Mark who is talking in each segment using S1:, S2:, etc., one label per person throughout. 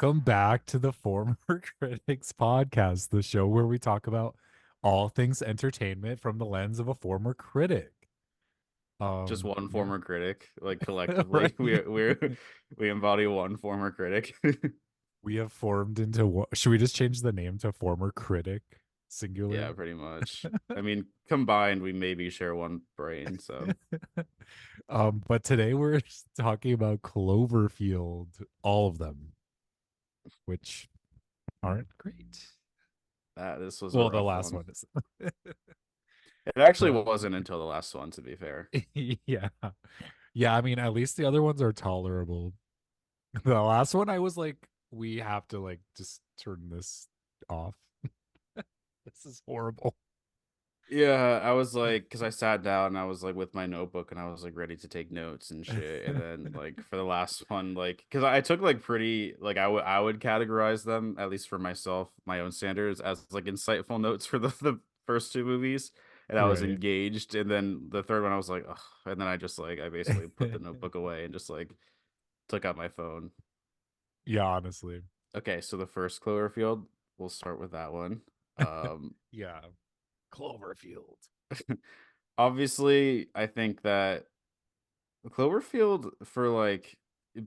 S1: Welcome back to the Former Critics Podcast, the show where we talk about all things entertainment from the lens of a former critic.
S2: Just one
S1: Yeah,
S2: former critic, like collectively,
S1: right.
S2: we embody one former critic.
S1: We have formed into what? Should we just change the name to former critic,
S2: Yeah,
S1: singular?
S2: pretty much. I mean, combined, we maybe share one brain. So
S1: But today we're talking about Cloverfield, all of them, which aren't great.
S2: this was a
S1: Well, the
S2: rough
S1: last
S2: one.
S1: one is,
S2: It actually
S1: but
S2: wasn't until the last one, to be fair.
S1: yeah. Yeah, I mean, at least the other ones are tolerable. The last one, I was like, we have to like just turn this off. This is horrible.
S2: Yeah, I was like, because I sat down and I was like with my notebook and I was like ready to take notes and shit. And then like for the last one, like because I took like pretty like I would categorize them at least for myself, my own standards as like insightful notes for the first two movies, and I was
S1: Right.
S2: engaged. And then the third one, I was like, ugh. And then I just like I basically put the notebook away and just like took out my phone.
S1: Yeah, honestly.
S2: Okay, so the first Cloverfield, we'll start with that one. Um,
S1: Yeah. Cloverfield.
S2: Obviously, I think that Cloverfield for like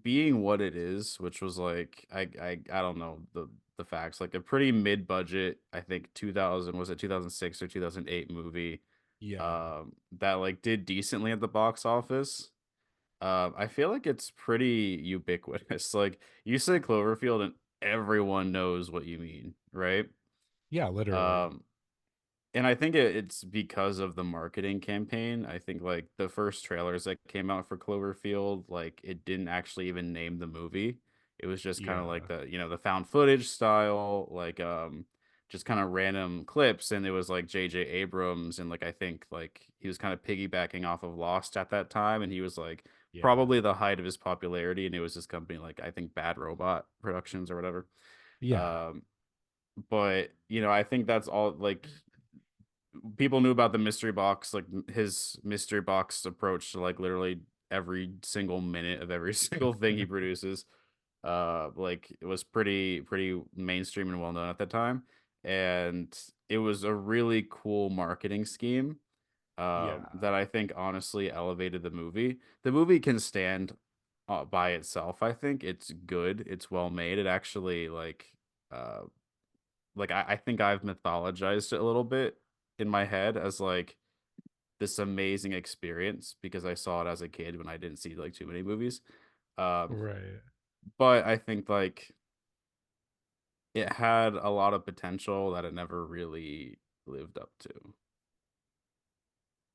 S2: being what it is, which was like I don't know the facts, like a pretty mid-budget, I think 2000 was it 2006 or 2008 movie
S1: Yeah.
S2: that like did decently at the box office. I feel like it's pretty ubiquitous. Like you say Cloverfield and everyone knows what you mean, right?
S1: Yeah, literally.
S2: Um and I think it's because of the marketing campaign. I think like the first trailers that came out for Cloverfield, like it didn't actually even name the movie. It was just kind of like
S1: Yeah.
S2: the found footage style, like just kind of random clips, and it was like J.J. Abrams, and like I think like he was kind of piggybacking off of Lost at that time, and he was like
S1: Yeah.
S2: probably the height of his popularity, and it was this company like I think Bad Robot Productions or whatever.
S1: Yeah.
S2: Um, but I think that's all like people knew about the mystery box, like his mystery box approach to like literally every single minute of every single thing he produces. Like it was pretty mainstream and well known at the time, and it was a really cool marketing scheme
S1: Yeah.
S2: that I think honestly elevated the movie. The movie can stand by itself. I think it's good. It's well made. It actually uh I think I've mythologized it a little bit in my head as like this amazing experience because I saw it as a kid when I didn't see like too many movies. Um,
S1: Right.
S2: but I think like it had a lot of potential that it never really lived up to,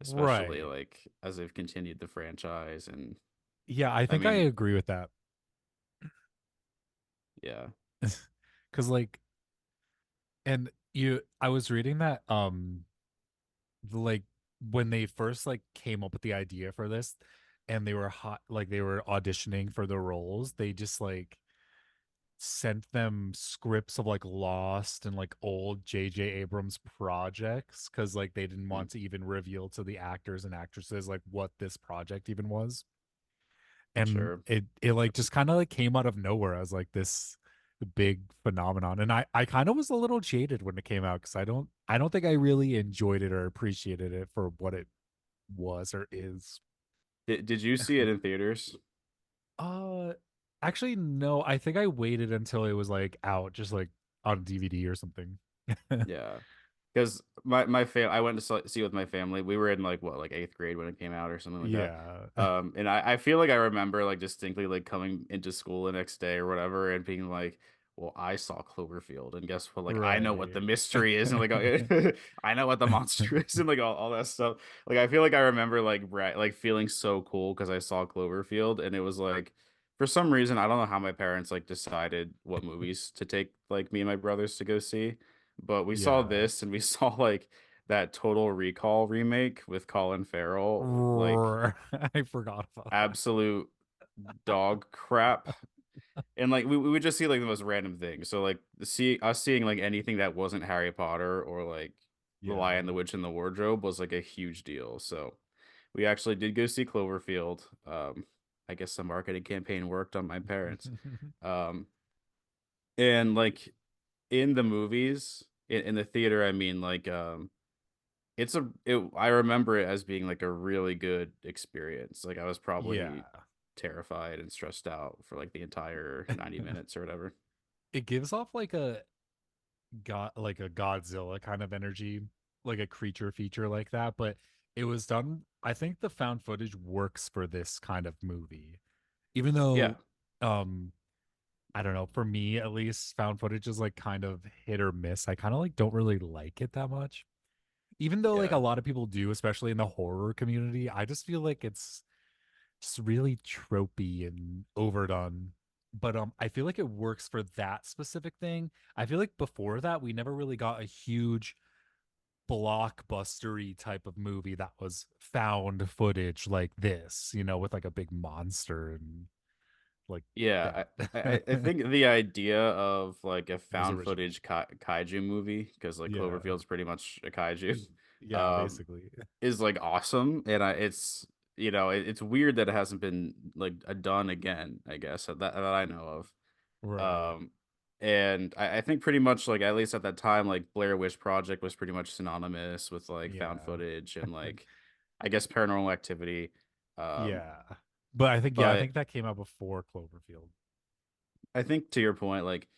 S2: especially
S1: Right.
S2: like as they've continued the franchise. And
S1: Yeah, I
S2: I
S1: think I
S2: mean,
S1: agree with that.
S2: yeah,
S1: Cause like I was reading that like when they first like came up with the idea for this and they were hot like they were auditioning for the roles, they just like sent them scripts of like Lost and like old JJ Abrams projects because like they didn't
S2: mm,
S1: want to even reveal to the actors and actresses like what this project even was. And
S2: sure.
S1: it like just kind of like came out of nowhere as like this big phenomenon. And I kind of was a little jaded when it came out because I don't think I really enjoyed it or appreciated it for what it was or is.
S2: Did you see it in theaters?
S1: Uh Actually no, I think I waited until it was like out just like on DVD or something.
S2: Yeah. Because I went to see it with my family. We were in like what, like eighth grade when it came out or something like that.
S1: Yeah.
S2: And I feel like I remember like distinctly like coming into school the next day or whatever and being like, well, I saw Cloverfield and guess what? Like I know what the
S1: Right.
S2: mystery is and like I know what the monster is and like all that stuff. Like I feel like I remember like feeling so cool because I saw Cloverfield and it was like for some reason I don't know how my parents like decided what movies to take like me and my brothers to go see. But we saw
S1: Yeah.
S2: this and we saw like that Total Recall remake with Colin Farrell, like
S1: I forgot about that.
S2: absolute dog crap. And like we would just see like the most random things. So like seeing like anything that wasn't Harry Potter or like The Lion,
S1: Yeah.
S2: the Witch, and the Wardrobe was like a huge deal. So we actually did go see Cloverfield. I guess the marketing campaign worked on my parents. Um, And like in the movies, in the theater, I mean, like I remember it as being like a really good experience. Like I was
S1: Yeah.
S2: probably terrified and stressed out for like the entire 90 minutes or whatever.
S1: It gives off like a Godzilla kind of energy, like a creature feature like that, but it was done. I think the found footage works for this kind of movie. Even
S2: Yeah.
S1: though I don't know, for me at least, found footage is like kind of hit or miss. I kind of like don't really like it that much. Even though like a
S2: Yeah.
S1: lot of people do, especially in the horror community, I just feel like it's just really tropey and overdone. But I feel like it works for that specific thing. I feel like before that we never really got a huge blockbustery type of movie that was found footage like this, with like a big monster and like
S2: Yeah,
S1: that.
S2: I think the idea of like a
S1: Was
S2: found
S1: original.
S2: footage kaiju movie, because like
S1: Yeah.
S2: Cloverfield's pretty much a kaiju,
S1: Yeah,
S2: um,
S1: basically.
S2: is like awesome, and it's it's weird that it hasn't been like done again. I guess that I know
S1: Right.
S2: of, and I think pretty much like at least at that time, like Blair Witch Project was pretty much synonymous with like found
S1: Yeah.
S2: footage and like I guess Paranormal Activity, um,
S1: Yeah. But I think yeah, I
S2: but
S1: think that came out before Cloverfield.
S2: I think to your point, like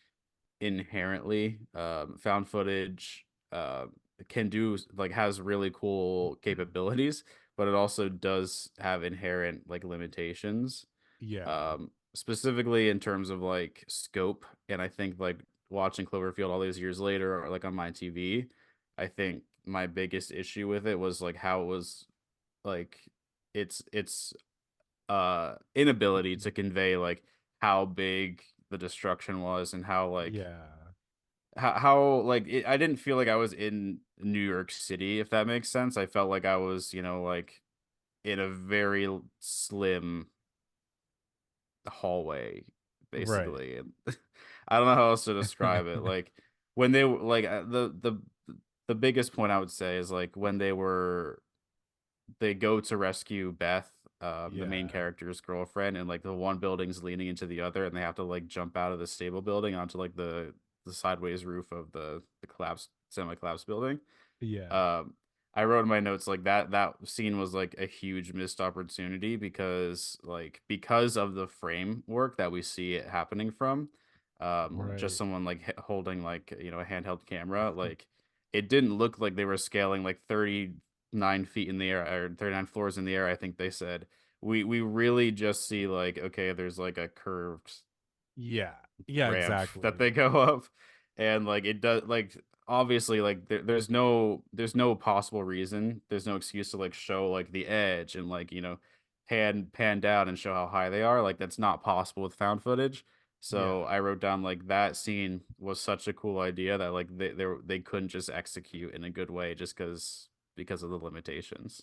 S2: inherently found footage can do like has really cool capabilities, but it also does have inherent like limitations,
S1: Yeah.
S2: specifically in terms of like scope. And I think like watching Cloverfield all these years later or like on my TV, I think my biggest issue with it was like how it was like its inability to convey like how big the destruction was and how like
S1: Yeah.
S2: how like I didn't feel like I was in New York City, if that makes sense. I felt like I was, like in a very slim hallway,
S1: Right.
S2: basically. And I don't know how else to describe it. Like when they were like the biggest point I would say is like when they go to rescue Beth, the main
S1: Yeah.
S2: character's girlfriend, and like the one building's leaning into the other, and they have to like jump out of the stable building onto like the sideways roof of the collapsed semi collapsed building.
S1: Yeah.
S2: Um, I wrote in my notes like that scene was like a huge missed opportunity because of the framework that we see it happening from. Just
S1: Right.
S2: someone like holding like a handheld camera, like it didn't look like they were scaling like 39 feet in the air or 39 floors in the air. I think they said we really just see like okay, there's like a curved
S1: Yeah. Yeah,
S2: ramp that
S1: exactly.
S2: they go up, and like it does like obviously like there's no possible reason, there's no excuse to like show like the edge and like pan down and show how high they are. Like that's not possible with found footage. So
S1: Yeah.
S2: I wrote down like that scene was such a cool idea that like they couldn't just execute in a good way just because of the limitations.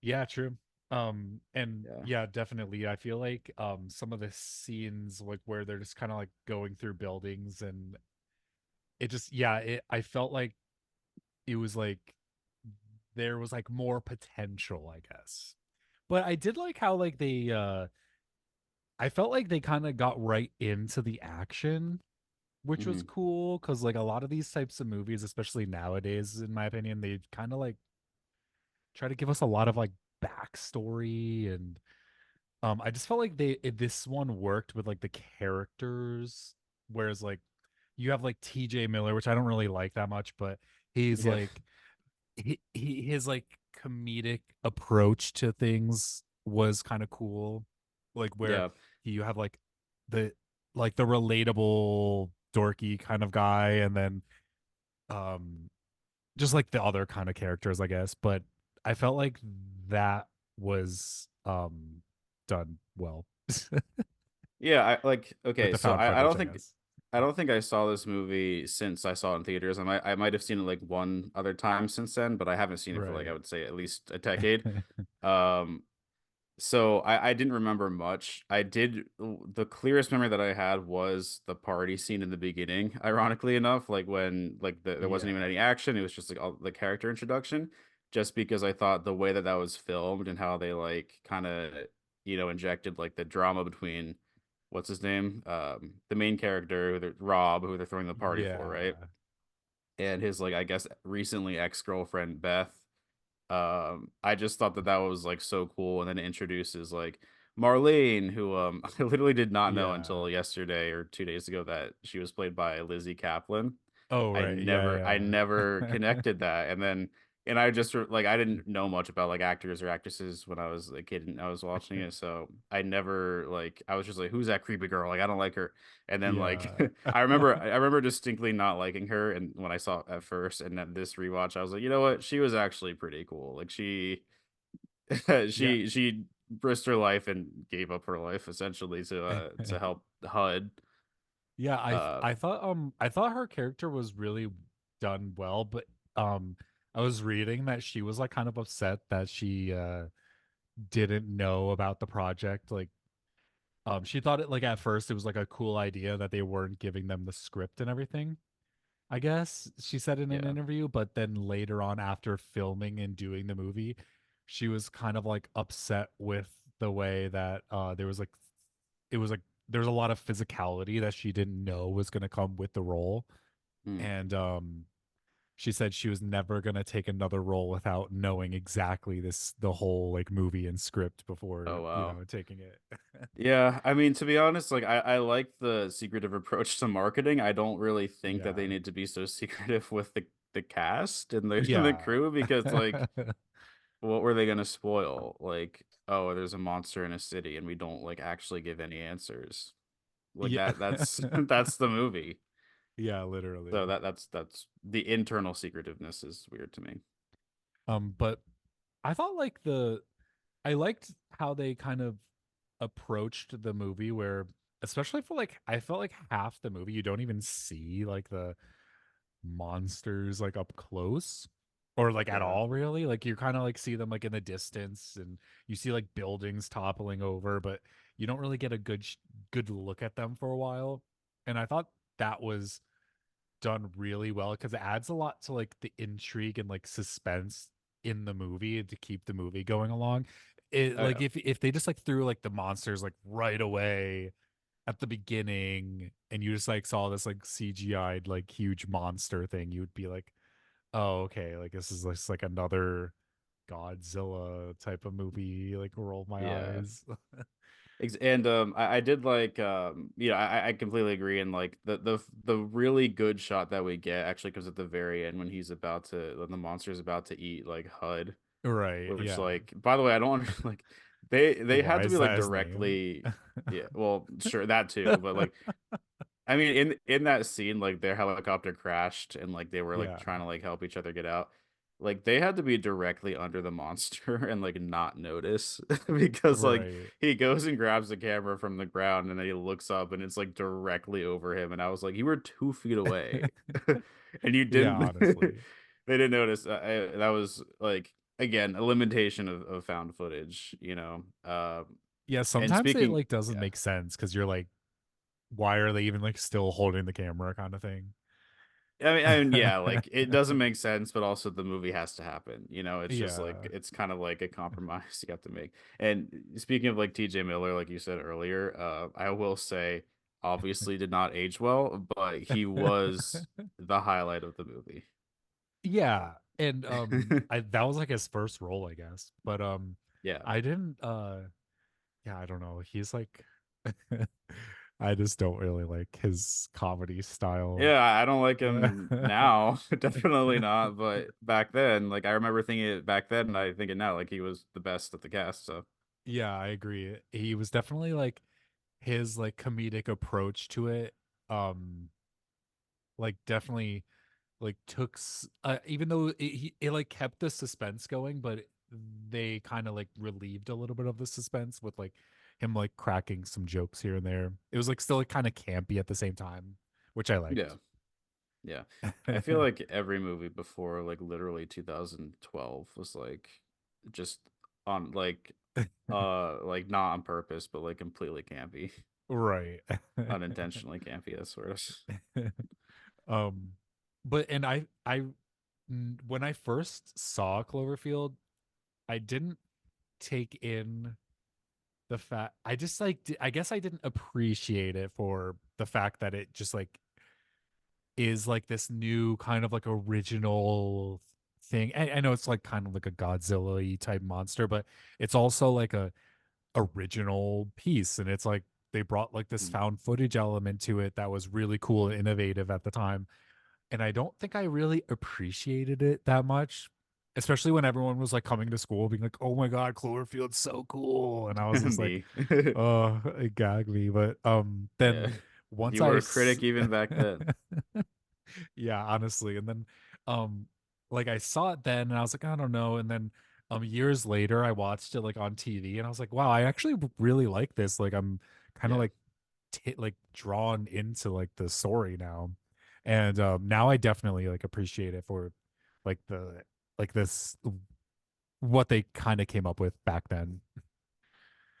S1: Yeah, true. And
S2: Yeah.
S1: yeah, definitely. I feel like some of the scenes like where they're just kind of like going through buildings and it just yeah, I felt like it was like there was like more potential, I guess. But I did like how like they I felt like they kind of got right into the action, which was
S2: Hmm.
S1: cool cuz like a lot of these types of movies, especially nowadays in my opinion, they kind of like try to give us a lot of like backstory and I just felt like this one worked with like the characters, whereas like you have like TJ Miller, which I don't really like that much, but he's
S2: Yeah.
S1: like his like comedic approach to things was kind of cool, like where
S2: Yeah.
S1: you have the the relatable dorky kind of guy, and then um just like the other kind of characters, I guess. But I felt like that was done well
S2: Yeah, I like
S1: with
S2: okay,
S1: the
S2: so
S1: found
S2: I
S1: footage,
S2: don't
S1: I
S2: think
S1: guess.
S2: I don't think I saw this movie since I saw it in theaters. I might have seen it like one other time since then, but I haven't seen it for like I
S1: Right.
S2: would say at least a decade. Um so I didn't remember much. The clearest memory that I had was the party scene in the beginning, ironically enough, like when like there wasn't even
S1: Yeah.
S2: any action, it was just like all the character introduction, just because I thought the way that that was filmed and how they like kind of injected like the drama between what's his name? The main character, Rob, who they're throwing the party for, right?
S1: Yeah.
S2: And his like I guess recently ex-girlfriend Beth. I just thought that that was like so cool, and then it introduces like Marlene, who I literally did not know
S1: Yeah.
S2: until yesterday or 2 days ago that she was played by Lizzie Kaplan.
S1: Oh,
S2: I
S1: right.
S2: never I
S1: Yeah,
S2: never
S1: yeah.
S2: connected that. And then and I just like I didn't know much about like actors or actresses when I was a kid and I was watching it. So I never like I was just like, who's that creepy girl? Like I don't like her. And then like
S1: Yeah.
S2: I remember distinctly not liking her and when I saw it at first and then this rewatch, I was like, you know what? She was actually pretty cool. Like she
S1: Yeah.
S2: she risked her life and gave up her life essentially to help HUD.
S1: Yeah,
S2: Uh
S1: I thought her character was really done well, but um I was reading that she was like kind of upset that she didn't know about the project. Like she thought it like at first it was like a cool idea that they weren't giving them the script and everything. I guess she said in an
S2: yeah.
S1: interview, but then later on after filming and doing the movie, she was kind of like upset with the way that there was like it was like there's a lot of physicality that she didn't know was going to come with the role.
S2: Hmm.
S1: And she said she was never going to take another role without knowing exactly the whole like movie and script
S2: Oh
S1: before,
S2: wow.
S1: taking it.
S2: Yeah, I mean, to be honest, like I like the secretive approach to marketing. I don't really think that they
S1: Yeah.
S2: need to be so secretive with the cast and the
S1: Yeah.
S2: crew because like what were they gonna spoil? Like, oh, there's a monster in a city and we don't like actually give any answers. Like
S1: Yeah.
S2: that's that's the movie.
S1: Yeah,
S2: So
S1: literally.
S2: that's the internal secretiveness is weird to me.
S1: But I thought like I liked how they kind of approached the movie where especially for like I felt like half the movie you don't even see like the monsters like up close or like at
S2: Yeah.
S1: all really. Like you kind of like see them like in the distance and you see like buildings toppling over, but you don't really get a good look at them for a while. And I thought that was done really well because it adds a lot to like the intrigue and like suspense in the movie to keep the movie going along. It
S2: Oh
S1: like
S2: yeah.
S1: if they just like threw like the monsters like right away at the beginning and you just like saw this like CGI'd like huge monster thing, you would be like, oh okay, like this is just like another Godzilla type of movie. Like roll my
S2: Yeah.
S1: eyes.
S2: And I did like yeah, I completely agree. And like the really good shot that we get actually comes at the very end when he's about to when the monster's about to eat like HUD,
S1: Right?
S2: which
S1: Yeah.
S2: like by the way I don't like they
S1: Why
S2: had to be
S1: is
S2: like
S1: that his name?
S2: directly yeah well sure that too but like I mean, in that scene, like their helicopter crashed and like they were like
S1: Yeah.
S2: trying to like help each other get out. Like they had to be directly under the monster and like not notice because like
S1: Right.
S2: he goes and grabs the camera from the ground and then he looks up and it's like directly over him and I was like, you were 2 feet away and you
S1: Yeah,
S2: didn't
S1: honestly.
S2: they didn't notice. That was like again a limitation of found footage, you know.
S1: Yeah,
S2: And
S1: sometimes it
S2: speaking,
S1: like doesn't
S2: yeah.
S1: make sense because you're like, why are they even like still holding the camera kind of thing?
S2: I mean, yeah, like it doesn't make sense, but also the movie has to happen. You know, it's just like
S1: Yeah.
S2: it's kind of like a compromise you have to make. And speaking of like TJ Miller, like you said earlier, I will say, obviously did not age well, but he was the highlight of the movie.
S1: Yeah. And I that was like his first role, I guess. But
S2: Yeah,
S1: I didn't yeah, I don't know. He's like I just don't really like his comedy style.
S2: yeah, I don't like him now, definitely not. But back then, like I remember thinking it back then, and I think it now, like he was the best of the cast. So
S1: Yeah, I agree. He was definitely like his like comedic approach to it like definitely like even though it like kept the suspense going, but they kind of like relieved a little bit of the suspense with like him like cracking some jokes here and there. It was like still like kind of campy at the same time, which I
S2: yeah.
S1: liked.
S2: Yeah. I feel like every movie before like literally 2012 was like just on like not on purpose but like completely campy.
S1: Right.
S2: Unintentionally campy, that's sort of.
S1: um but and when I first saw Cloverfield, I didn't take in the fact I just like I guess I didn't appreciate it for the fact that it just like is like this new kind of like original thing. I know it's like kind of like a Godzilla type monster, but it's also like a original piece, and it's like they brought like this
S2: Mm.
S1: found footage element to it that was really cool and innovative at the time. And I don't think I really appreciated it that much, especially when everyone was like coming to school being like, "Oh my god, Cloverfield's so cool," and I was just like,
S2: Me.
S1: "Oh, it gagged me." But then
S2: Yeah.
S1: once
S2: You were a critic even back then.
S1: yeah, honestly, and then like I saw it then, and I was like, I don't know, and then years later, I watched it like on TV, and I was like, wow, I actually really like this. Like I'm kind of
S2: Yeah.
S1: like like drawn into like the story now, and now I definitely like appreciate it for like the like this what they kind of came up with back then.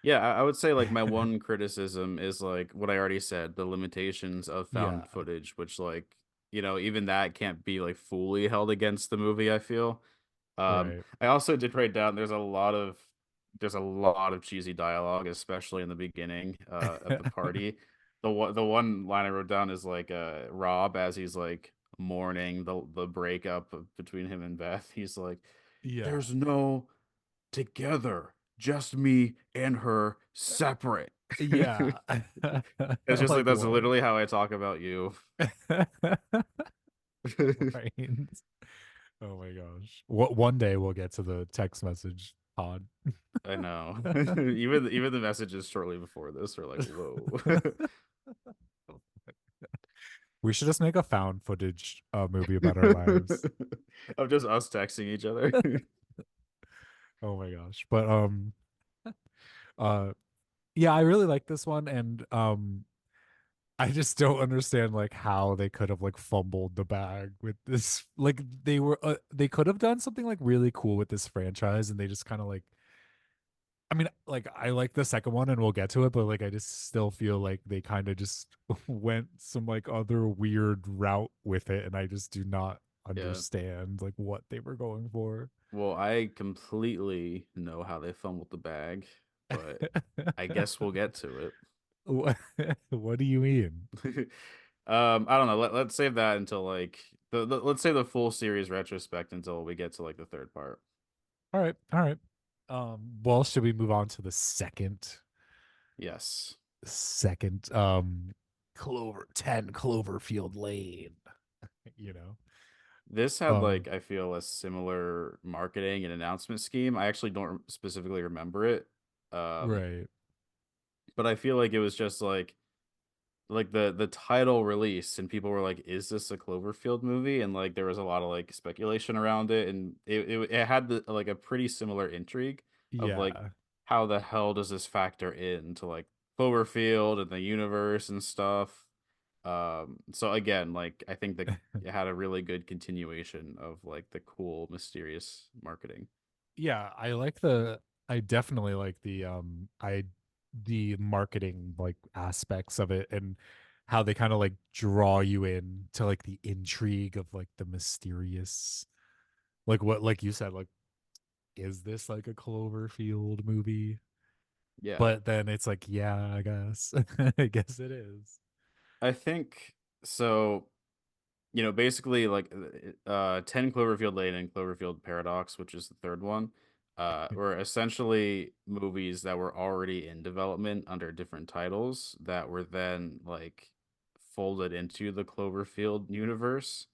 S2: Yeah, I would say like my one criticism is like what I already said, the limitations of
S1: Yeah,
S2: found footage, which like, even that can't be like fully held against the movie, I feel.
S1: right.
S2: I also did write down there's a lot of cheesy dialogue, especially in the beginning, at the party. The one line I wrote down is like Rob as he's like mourning the breakup between him and Beth. He's like,
S1: Yeah,
S2: "There's no together, just me and her separate."
S1: yeah.
S2: It's just like
S1: Like
S2: that's
S1: what?
S2: literally how I talk about you.
S1: Right. Oh my gosh. What one day we'll get to the text message pod.
S2: I know. Even the messages shortly before this are like, whoa.
S1: We should just make a found footage movie about our lives.
S2: Of just us texting each other.
S1: Oh my gosh. But uh yeah, I really like this one, and I just don't understand like how they could have like fumbled the bag with this. Like they could have done something like really cool with this franchise, and they just kind of like I mean, like I like the second one and we'll get to it, but like I just still feel like they kind of just went some like other weird route with it, and I just do not
S2: Yeah.
S1: understand like what they were going for.
S2: Well, I completely know how they fumbled the bag, but I guess we'll get to it.
S1: What, what do you mean?
S2: I don't know. Let's save that until like let's say the full series retrospect until we get to like the third part.
S1: All right, all right. Well, should we move on to the
S2: Yes.
S1: second Clover 10 Cloverfield Lane, you know?
S2: This had
S1: Um,
S2: like I feel a similar marketing and announcement scheme. I actually don't specifically remember it. Um,
S1: right.
S2: but I feel like it was just like the title release and people were like, is this a Cloverfield movie? And like there was a lot of like speculation around it, and it had like a pretty similar intrigue of like
S1: Yeah.
S2: how the hell does this factor into like Cloverfield and the universe and stuff. So again, like I think that it had a really good continuation of like the cool mysterious marketing.
S1: Yeah, I definitely like the marketing like aspects of it, and how they kind of like draw you in to like the intrigue of like the mysterious, like what like you said, like is this like a Cloverfield movie?
S2: Yeah.
S1: But then it's like, yeah, I guess. I guess it is.
S2: I think so. Basically like 10 Cloverfield Lane and Cloverfield Paradox, which is the third one, were essentially movies that were already in development under different titles that were then like folded into the Cloverfield universe.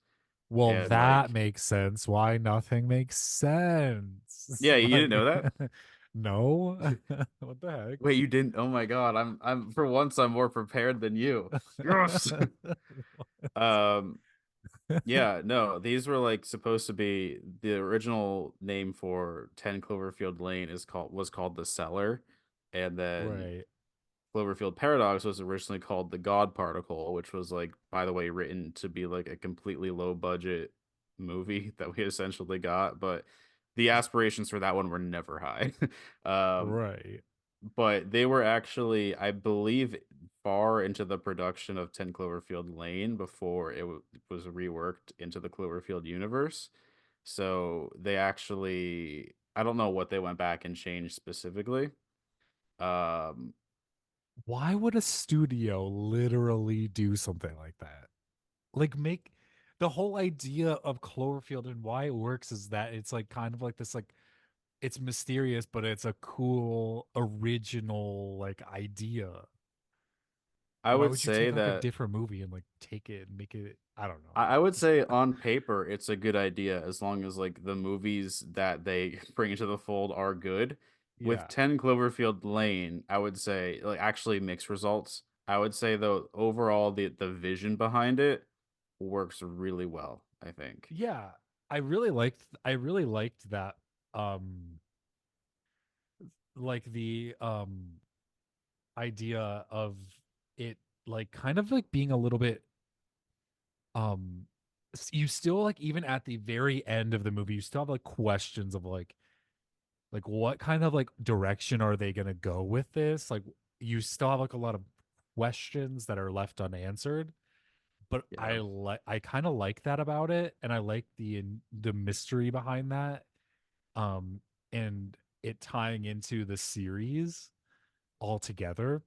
S1: Well,
S2: And
S1: that
S2: like,
S1: makes sense. Why nothing makes sense?
S2: yeah, you didn't
S1: Like,
S2: know that?
S1: no, what the heck?
S2: Wait, you didn't? Oh my God, I'm for once I'm more prepared than you. Yes. Um, Yeah, no, these were like supposed to be the original name for 10 Cloverfield Lane was called The Cellar, and then
S1: Right.
S2: Cloverfield Paradox was originally called The God Particle, which was like, by the way, written to be like a completely low budget movie that we essentially got, but the aspirations for that one were never high. um
S1: Right.
S2: but they were actually, I believe, far into the production of 10 Cloverfield Lane before it was reworked into the Cloverfield universe. So they actually, I don't know what they went back and changed specifically, Um,
S1: Why would a studio literally do something like that? Like make the whole idea of Cloverfield and why it works is that it's like kind of like this like it's mysterious, but it's a cool original like idea.
S2: I
S1: Why
S2: would
S1: would you
S2: say
S1: take like a
S2: that
S1: different movie and like take it and make it I don't know.
S2: I would say on paper it's a good idea as long as like the movies that they bring into the fold are good. With
S1: Yeah.
S2: 10 Cloverfield Lane, I would say like actually mixed results. I would say though overall the vision behind it works really well, I think.
S1: Yeah. I really liked that um like the idea of it like kind of like being a little bit you still like even at the very end of the movie you still have like questions of like what kind of like direction are they going to go with this, like you still have like a lot of questions that are left unanswered, but
S2: Yeah.
S1: I kind of like that about it, and I like the mystery behind that, um and it tying into the series altogether.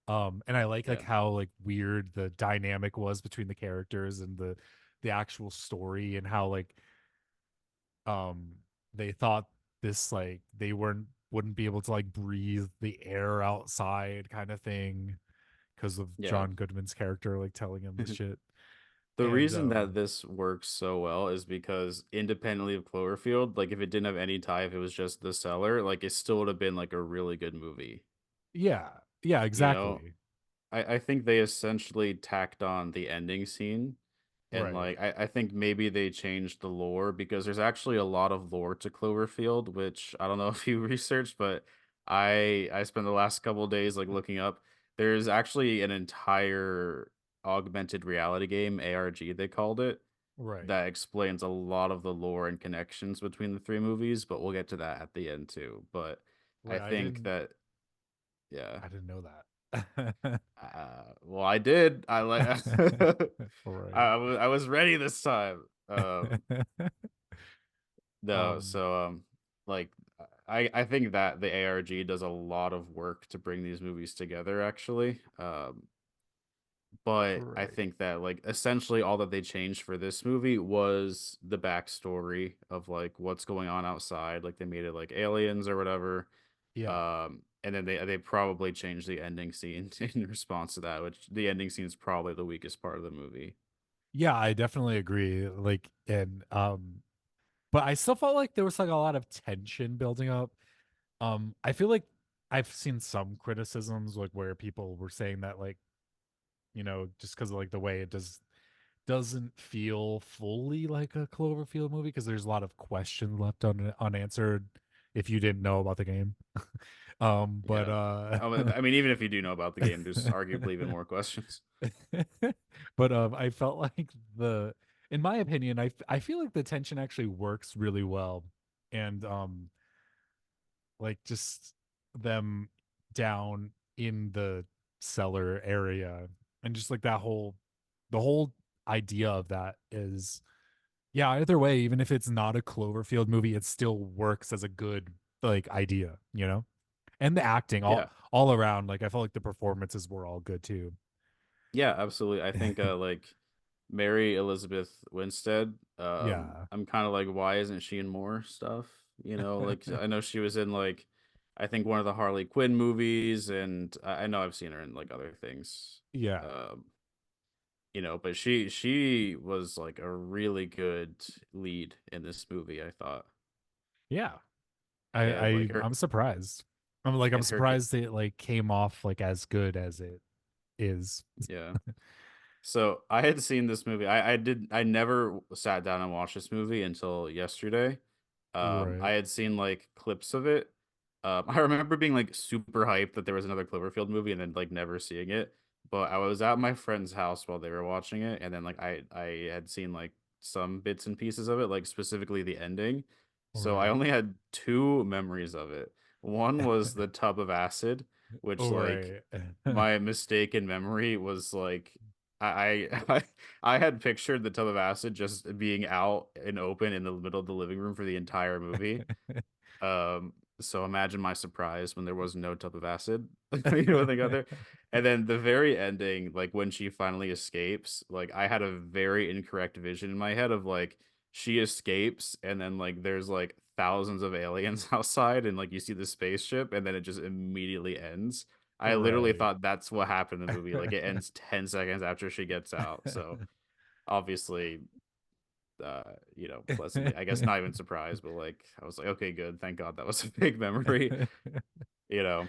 S1: And I like
S2: Yeah.
S1: how like weird the dynamic was between the characters and the actual story, and how like um they thought this like they wouldn't be able to like breathe the air outside kind of thing because of
S2: Yeah.
S1: John Goodman's character like telling him this shit.
S2: The
S1: And
S2: reason that this works so well is because independently of Cloverfield, like if it didn't have any tie, if it was just The Cellar, like it still would have been like a really good movie.
S1: yeah, yeah,
S2: You know,
S1: exactly.
S2: I think they essentially tacked on the ending scene, and
S1: Right,
S2: like I think maybe they changed the lore because there's actually a lot of lore to Cloverfield, which I don't know if you researched, but I spent the last couple of days like looking up. There's actually an entire augmented reality game, ARG they called it,
S1: right,
S2: that explains a lot of the lore and connections between the three movies, but we'll get to that at the end too. But I
S1: right.
S2: think that yeah.
S1: I didn't know that.
S2: Well, I did. I like.
S1: Right.
S2: I was ready this time. No,
S1: um
S2: so like I think that the ARG does a lot of work to bring these movies together, actually. But I
S1: right.
S2: think that like essentially all that they changed for this movie was the backstory of like what's going on outside. Like they made it like aliens or whatever.
S1: Yeah.
S2: And then they probably changed the ending scene in response to that, which the ending scene is probably the weakest part of the movie.
S1: Yeah, I definitely agree. Like, and but I still felt like there was like a lot of tension building up. I feel like I've seen some criticisms like where people were saying that like, just because of like the way it doesn't feel fully like a Cloverfield movie because there's a lot of questions left unanswered if you didn't know about the game. But
S2: Yeah. I mean, even if you do know about the game, there's arguably even more questions.
S1: but I felt like in my opinion, I feel like the tension actually works really well, and like just them down in the cellar area, and just like the whole idea of that is, yeah, either way, even if it's not a Cloverfield movie, it still works as a good like idea, and the acting
S2: Yeah.
S1: all around, like I felt like the performances were all good too.
S2: Yeah, absolutely. I think like Mary Elizabeth Winstead,
S1: Yeah.
S2: I'm kind of like, why isn't she in more stuff? You know, like I know she was in like I think one of the Harley Quinn movies, and I know I've seen her in like other things.
S1: Yeah.
S2: Um, but she was like a really good lead in this movie, I thought.
S1: Yeah.
S2: And like
S1: I'm
S2: her
S1: surprised. I'm
S2: and her
S1: surprised it like came off like as good as it is.
S2: yeah. So I had seen this movie. I never sat down and watched this movie until yesterday. I
S1: Right.
S2: had seen like clips of it. I remember being like super hyped that there was another Cloverfield movie and then like never seeing it. But I was at my friend's house while they were watching it, and then like I had seen like some bits and pieces of it, like specifically the ending. So I
S1: Right.
S2: only had two memories of it. One was the tub of acid, which like
S1: Right.
S2: my mistaken memory was like I I had pictured the tub of acid just being out and open in the middle of the living room for the entire movie. So imagine my surprise when there was no tub of acid, when they got there. And then the very ending, like when she finally escapes, like I had a very incorrect vision in my head of like she escapes and then like there's like thousands of aliens outside and like you see the spaceship and then it just immediately ends. I literally
S1: Right.
S2: thought that's what happened in the movie. Like it ends 10 seconds after she gets out. So obviously uh, pleasantly, I guess not even surprised, but like I was like, okay, good. Thank God that was a big memory, you know.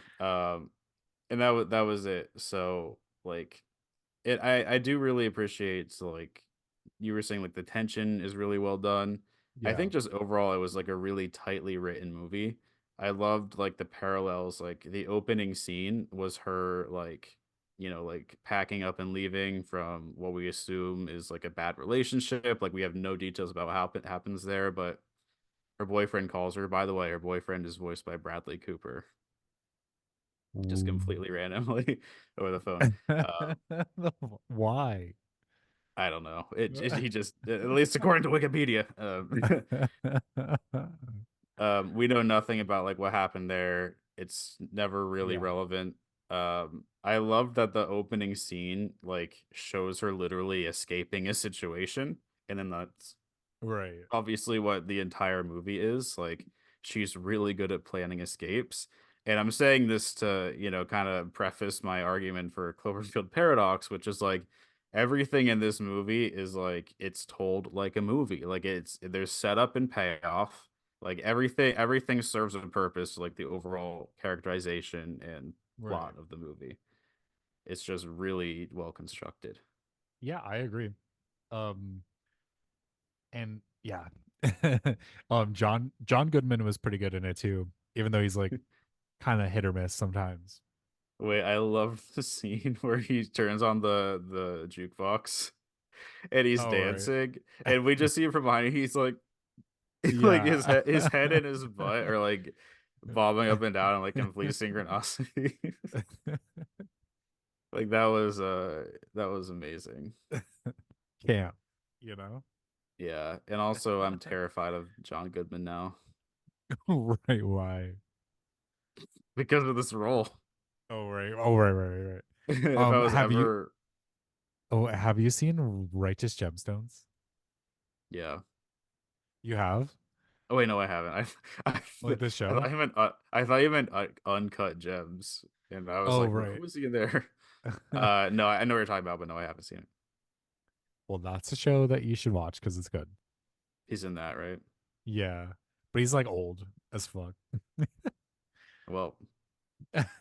S2: And that was it. So like I do really appreciate so like you were saying like the tension is really well done. I
S1: Yeah.
S2: think just overall it was like a really tightly written movie. I loved like the parallels, like the opening scene was her like like packing up and leaving from what we assume is like a bad relationship. Like we have no details about what happens there, but her boyfriend calls her. By the way, her boyfriend is voiced by Bradley Cooper, just
S1: Ooh.
S2: completely randomly over the phone.
S1: Why?
S2: I don't know. He just at least according to Wikipedia. We know nothing about like what happened there. It's never really
S1: Yeah.
S2: relevant. I love that the opening scene like shows her literally escaping a situation, and then that's
S1: Right.
S2: obviously what the entire movie is. Like she's really good at planning escapes. And I'm saying this to, kind of preface my argument for Cloverfield Paradox, which is like everything in this movie is like it's told like a movie. Like there's setup and payoff. Like everything serves a purpose, like the overall characterization and plot
S1: Right.
S2: of the movie. It's just really well constructed.
S1: Yeah, I agree. Um and yeah. John Goodman was pretty good in it too, even though he's like kind of hit or miss sometimes.
S2: Wait, I love the scene where he turns on the jukebox and he's
S1: Oh, right.
S2: dancing, and we just see him from behind. He's like, like
S1: Yeah.
S2: his head and his butt are like bobbing up and down in like complete synchronicity. Like that was amazing.
S1: Camp, you know?
S2: Yeah, and also I'm terrified of John Goodman now
S1: Right, why?
S2: because of this role.
S1: Oh, right. Oh, right.
S2: If I was
S1: Have you
S2: ever,
S1: have you seen Righteous Gemstones?
S2: yeah.
S1: You have?
S2: Oh wait, no, I haven't. I,
S1: Like the
S2: I thought
S1: show?
S2: you meant I thought you meant uncut gems, and I was
S1: Oh,
S2: like,
S1: right.
S2: who is he in there? No, I know what you're talking about, but no, I haven't seen it.
S1: Well, that's a show that you should watch because it's good.
S2: He's in that, right?
S1: Yeah. But he's like old as fuck.
S2: Well,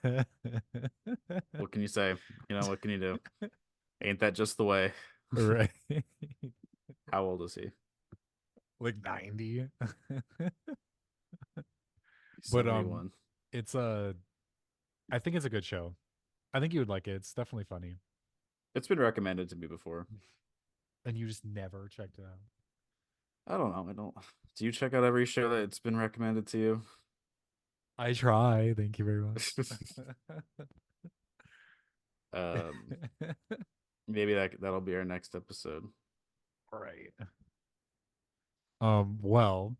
S2: what can you say? What can you do? Ain't that just the way?
S1: Right.
S2: How old is he?
S1: Like 90.
S2: He's
S1: But
S2: 71.
S1: it's a I think it's a good show. I think you would like it. It's definitely funny.
S2: It's been recommended to me before.
S1: And you just never checked it out.
S2: I don't know. I don't. Do you check out every show that it's been recommended to you?
S1: I try. Thank you very much.
S2: um, Maybe that'll be our next episode.
S1: Right. Well,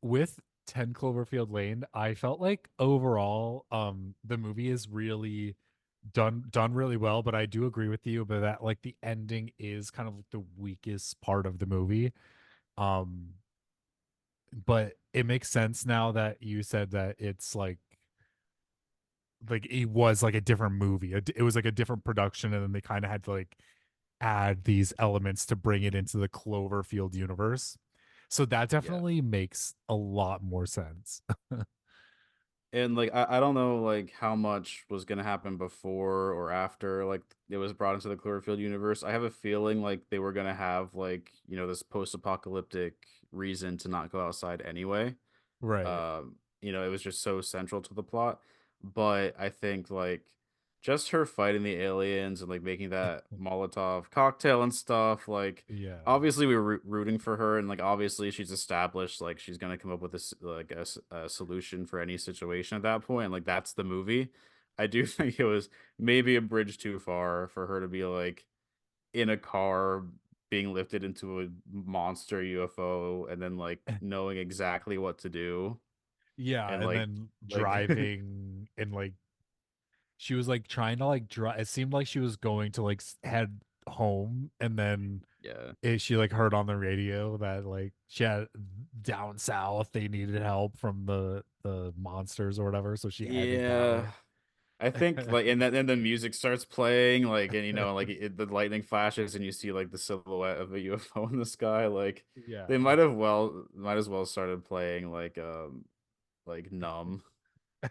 S1: with 10 Cloverfield Lane, I felt like overall the movie is really done really well, but I do agree with you but that like the ending is kind of like the weakest part of the movie. Um but it makes sense now that you said that it's like it was like a different movie. It was like a different production and then they kind of had to like add these elements to bring it into the Cloverfield universe. So that
S2: Yeah.
S1: definitely makes a lot more sense.
S2: And like I don't know like how much was gonna happen before or after like it was brought into the Cloverfield universe. I have a feeling like they were gonna have like, this post-apocalyptic reason to not go outside anyway.
S1: Right.
S2: It was just so central to the plot. But I think like just her fighting the aliens and like making that Molotov cocktail and stuff, like
S1: Yeah.
S2: obviously we were rooting for her and like obviously she's established like she's gonna come up with a solution for any situation at that point, and like that's the movie. I do think it was maybe a bridge too far for her to be like in a car being lifted into a monster UFO and then like knowing exactly what to do.
S1: Yeah,
S2: and
S1: and
S2: like
S1: then
S2: like
S1: driving and like she was like trying to like drive. It seemed like she was going to like head home, and then
S2: yeah.
S1: she like heard on the radio that like she had down south they needed help from the monsters or whatever, so she headed that
S2: Yeah.
S1: way.
S2: I think like and then the music starts playing like and like the lightning flashes and you see like the silhouette of a UFO in the sky like
S1: Yeah.
S2: they might as well started playing like Numb by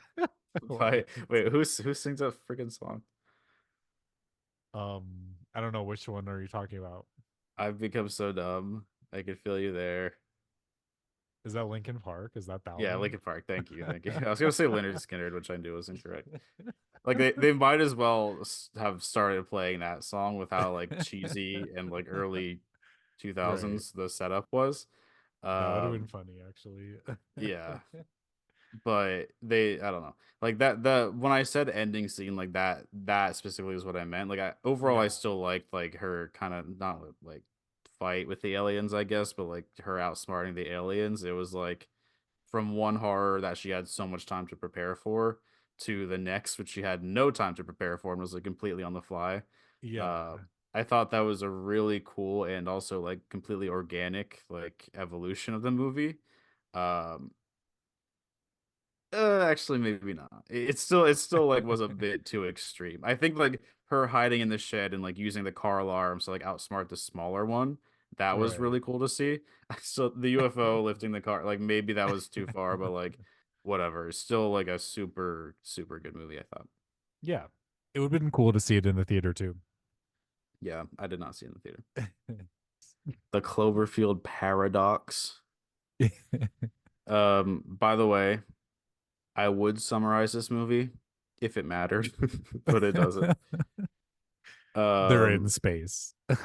S1: What?
S2: wait who sings that freaking song?
S1: I don't know, which one are you talking about?
S2: I've become so dumb. I could feel you there.
S1: Is that Linkin Park? Is that
S2: Yeah,
S1: one?
S2: Linkin Park. Thank you, thank you. I was gonna say Leonard Skinner, which I knew was incorrect. Like they might as well have started playing that song with how like cheesy and like early
S1: Right.
S2: 2000s the setup was.
S1: That would have been
S2: Um,
S1: funny, actually.
S2: yeah, but they I don't know. Like that the when I said ending scene like that specifically is what I meant. Like I overall I
S1: Yeah.
S2: still liked like her kind of not like fight with the aliens, I guess, but like her outsmarting the aliens. It was like from one horror that she had so much time to prepare for to the next, which she had no time to prepare for and was like completely on the fly. Uh,
S1: Yeah.
S2: I thought that was a really cool and also like completely organic like evolution of the movie. Um, actually, maybe not. It's still like was a bit too extreme. I think like her hiding in the shed and like using the car alarms to like outsmart the smaller one. That was
S1: Right.
S2: really cool to see. So the UFO lifting the car, like maybe that was too far, but like whatever. It's still like a super super good movie, I thought.
S1: Yeah. It would have been cool to see it in the theater too.
S2: Yeah, I did not see it in the theater. The Cloverfield Paradox. By the way, I would summarize this movie if it mattered, but it doesn't.
S1: They're in
S2: Um,
S1: space. It's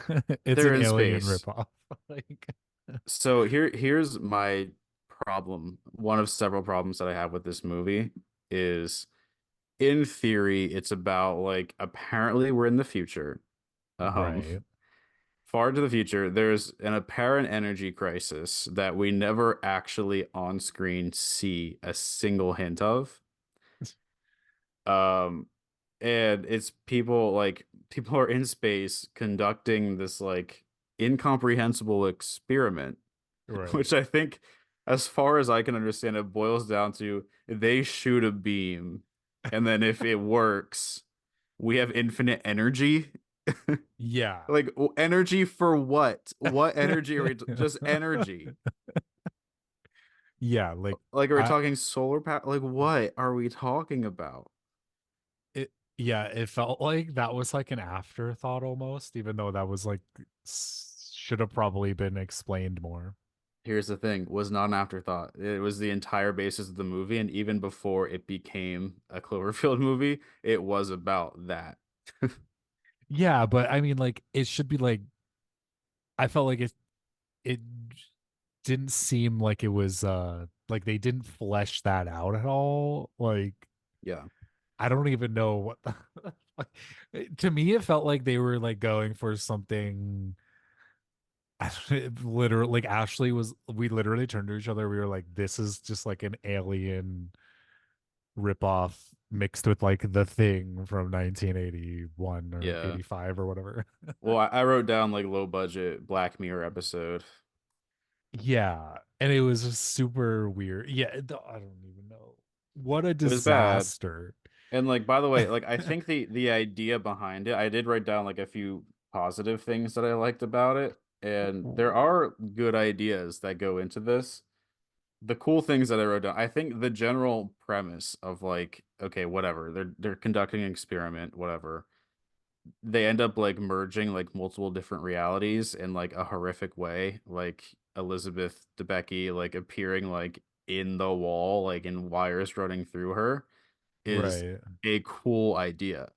S2: they're
S1: an
S2: in
S1: alien
S2: space.
S1: ripoff. Like,
S2: So here's my problem. One of several problems that I have with this movie is in theory it's about like apparently we're in the future. Um
S1: right.
S2: far into the future, there's an apparent energy crisis that we never actually on screen see a single hint of. Um, and it's people like people are in space conducting this like incomprehensible experiment,
S1: Right.
S2: which I think, as far as I can understand, it boils down to they shoot a beam, and then if it works, we have infinite energy.
S1: Yeah.
S2: Like energy for what? What energy are we just energy?
S1: Yeah, like
S2: Like are we
S1: I
S2: talking solar power? Like what are we talking about?
S1: it yeah, it felt like that was like an afterthought almost, even though that was like should have probably been explained more.
S2: Here's the thing, was not an afterthought. It was the entire basis of the movie, and even before it became a Cloverfield movie, it was about that.
S1: Yeah, but I mean like it should be like I felt like it didn't seem like it was like they didn't flesh that out at all. Like
S2: Yeah.
S1: I don't even know what the like, to me it felt like they were like going for something. Literally, like Ashley was, we literally turned to each other, we were like, this is just like an alien ripoff mixed with like the thing from 1981 or
S2: Yeah.
S1: 85 or whatever.
S2: Well, I wrote down like low budget Black Mirror episode.
S1: Yeah, and it was just super weird. Yeah, I don't even know. What a
S2: It was bad.
S1: disaster.
S2: And like by the way, like I think the idea behind it, I did write down like a few positive things that I liked about it, and there are good ideas that go into this. The cool things that I wrote down, I think the general premise of like, okay, whatever, they're conducting an experiment, whatever. They end up like merging like multiple different realities in like a horrific way, like Elizabeth Debicki like appearing like in the wall, like in wires running through her is
S1: Right.
S2: a cool idea.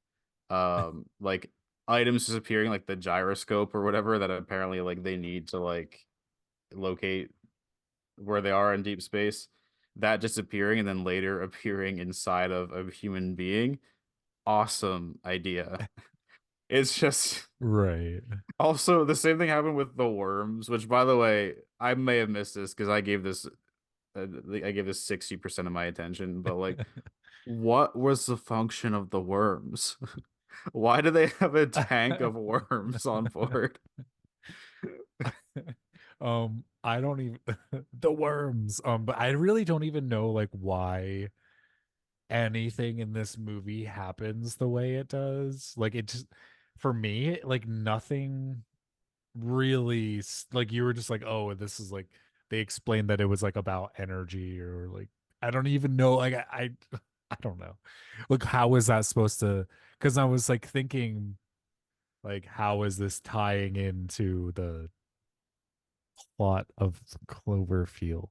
S2: Like items disappearing, like the gyroscope or whatever that apparently like they need to like locate where they are in deep space, that disappearing and then later appearing inside of a human being. Awesome idea. It's just
S1: Right.
S2: also the same thing happened with the worms, which by the way, I may have missed this because I gave this I give this 60% of my attention, but like, what was the function of the worms? Why do they have a tank of worms on board?
S1: I don't even the worms. But I really don't even know like why anything in this movie happens the way it does. Like it just for me, like nothing really like you were just like, oh, this is like they explained that it was like about energy or like I don't even know. Like I don't know. Like how is that supposed to? Because I was like thinking, like how is this tying into the plot of Cloverfield?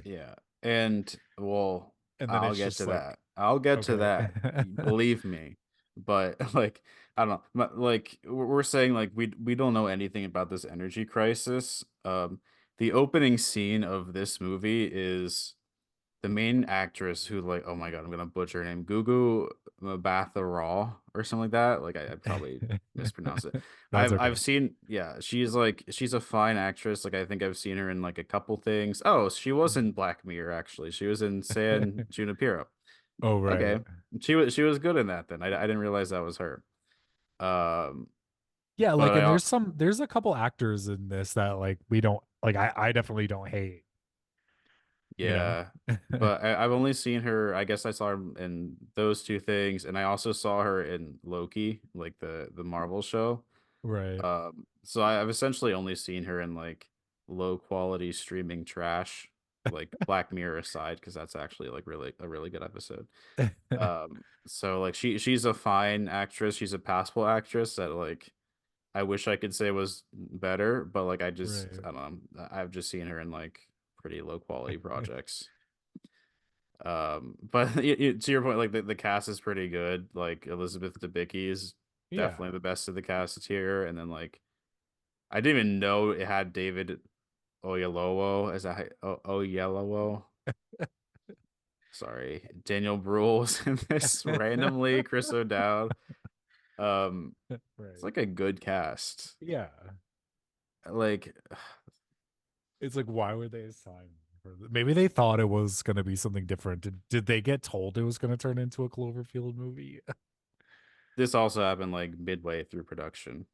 S2: Yeah. And well,
S1: And then
S2: I'll
S1: it's
S2: get
S1: just
S2: to
S1: like,
S2: that. I'll get to
S1: okay.
S2: that. Believe me. But like, I don't know. Like we're saying like we don't know anything about this energy crisis. The opening scene of this movie is the main actress who like, oh my god, I'm gonna butcher her name, Gugu Mbatha-Raw or something like that. Like I probably mispronounced it.
S1: That's
S2: I've
S1: okay.
S2: seen, yeah, she's a fine actress. Like I think I've seen her in like a couple things. Oh, she was in Black Mirror actually. She was in San Junipero.
S1: Oh, right.
S2: Okay, she was good in that. Then I didn't realize that was her. Um,
S1: Yeah, like,
S2: but
S1: and there's a couple actors in this that like we don't like. I definitely don't hate, you know?
S2: yeah, but I've only seen her. I guess I saw her in those two things, and I also saw her in Loki, like the Marvel show.
S1: Right.
S2: So I've essentially only seen her in like low quality streaming trash, like Black Mirror aside, because that's actually like really a really good episode. So like she's a fine actress. She's a passable actress that like I wish I could say was better, but like
S1: Right.
S2: I don't know. I've just seen her in like pretty low quality projects. But to your point, like the cast is pretty good. Like Elizabeth Debicki is
S1: Yeah.
S2: definitely the best of the cast here, and then like I didn't even know it had David Oyelowo as Oyelowo. Sorry, Daniel Bruhl was in this randomly. Chris O'Dowd. Um, it's
S1: Right.
S2: like a good cast.
S1: Yeah.
S2: Like
S1: It's like, why would they assign for maybe they thought it was gonna be something different. Did they get told it was gonna turn into a Cloverfield movie?
S2: this also happened like midway through production,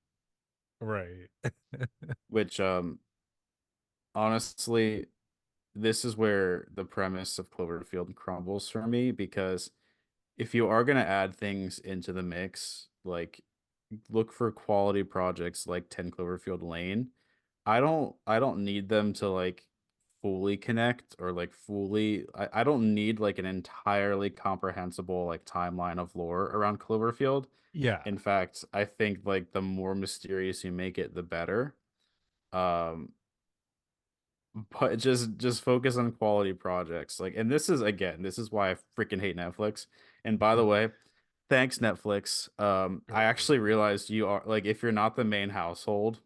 S1: Right.
S2: which honestly, this is where the premise of Cloverfield crumbles for me because if you are going to add things into the mix, like look for quality projects like 10 Cloverfield Lane. I don't need them to like fully connect or like fully I don't need like an entirely comprehensible like timeline of lore around Cloverfield.
S1: Yeah.
S2: In fact, I think like the more mysterious you make it, the better. Um, but just focus on quality projects. Like, and this is again, this is why I freaking hate Netflix. And by the way, thanks Netflix. I
S1: Right.
S2: actually realized you are like if you're not the main household,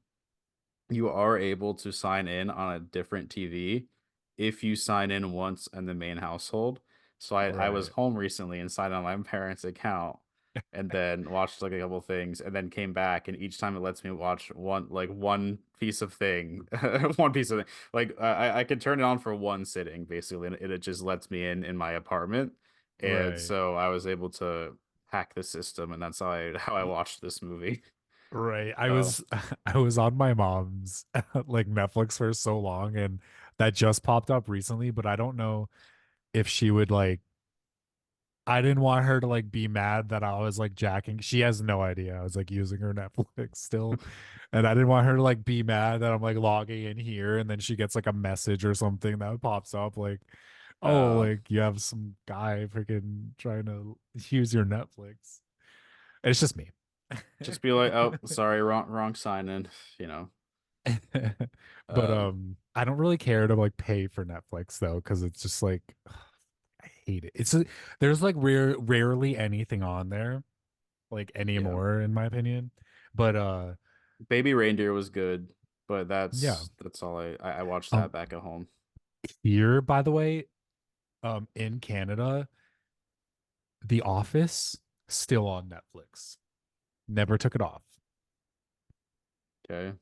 S2: you are able to sign in on a different TV if you sign in once in the main household. So I was
S1: Right.
S2: home recently and signed on my parents' account and then watched like a couple things and then came back and each time it lets me watch one piece of thing one piece of thing like I could turn it on for one sitting basically and it just lets me in my apartment and
S1: Right.
S2: so I was able to hack the system and that's how I watched this movie.
S1: Right. I
S2: So
S1: was I was on my mom's like Netflix for so long and that just popped up recently, but I don't know if she would like I didn't want her to like be mad that I was like jacking. She has no idea I was like using her Netflix still. And I didn't want her to like be mad that I'm like logging in here and then she gets like a message or something that pops up like, oh,
S2: uh
S1: like you have some guy freaking trying to use your Netflix. It's just me.
S2: just be like, oh, sorry, wrong sign in, you know.
S1: But
S2: Um,
S1: I don't really care to like pay for Netflix though, because it's just like I hate it. There's like rarely anything on there like
S2: yeah.
S1: anymore in my opinion. But
S2: Baby Reindeer was good, but
S1: yeah.
S2: that's all I watched that
S1: Um
S2: back at home.
S1: Here by the way, in Canada, The Office still on Netflix. Never took it off.
S2: Okay.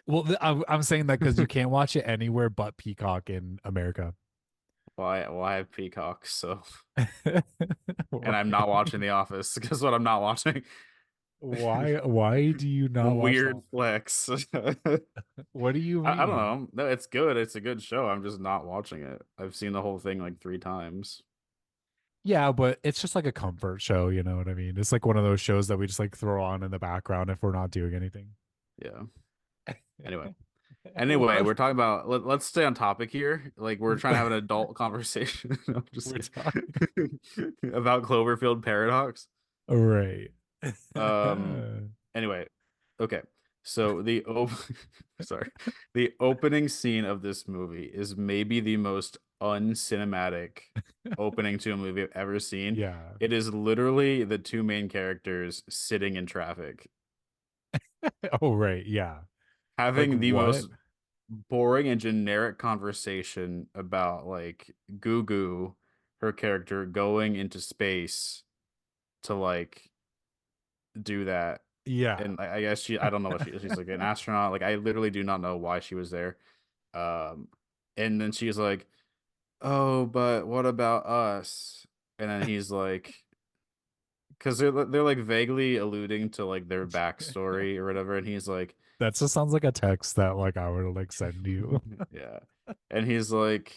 S1: Well, I'm saying that because you can't watch it anywhere but Peacock in America.
S2: Well, I have Peacock, so and I'm not
S1: Right.
S2: watching The Office. Guess what? I'm not watching.
S1: Why do you not watch The
S2: Weird
S1: Office?
S2: flex.
S1: What do you
S2: I don't
S1: mean?
S2: know. No, it's good. It's a good show. I'm just not watching it. I've seen the whole thing like 3 times.
S1: Yeah, but it's just like a comfort show, you know what I mean? It's like one of those shows that we just like throw on in the background if we're not doing anything.
S2: Yeah. Anyway. Anyway,
S1: What
S2: we're talking about let's stay on topic here. Like we're trying to have an adult conversation. No, I'm just
S1: we're talking.
S2: kidding. About Cloverfield Paradox.
S1: Right.
S2: Um anyway, okay. So sorry. The opening scene of this movie is maybe the most uncinematic opening to a movie I've ever seen.
S1: Yeah.
S2: It is literally the two main characters sitting in traffic,
S1: Oh, right. Yeah. Like
S2: having the
S1: what?
S2: most boring and generic conversation about like Gugu, her character, going into space to like do that.
S1: Yeah.
S2: And I guess I don't know what she's like an astronaut. Like I literally do not know why she was there. Um, and then she's like, "Oh, but what about us?" And then he's like, because they're like vaguely alluding to like their backstory or whatever, and he's like,
S1: That just sounds like a text that like I would like send you.
S2: yeah, and he's like,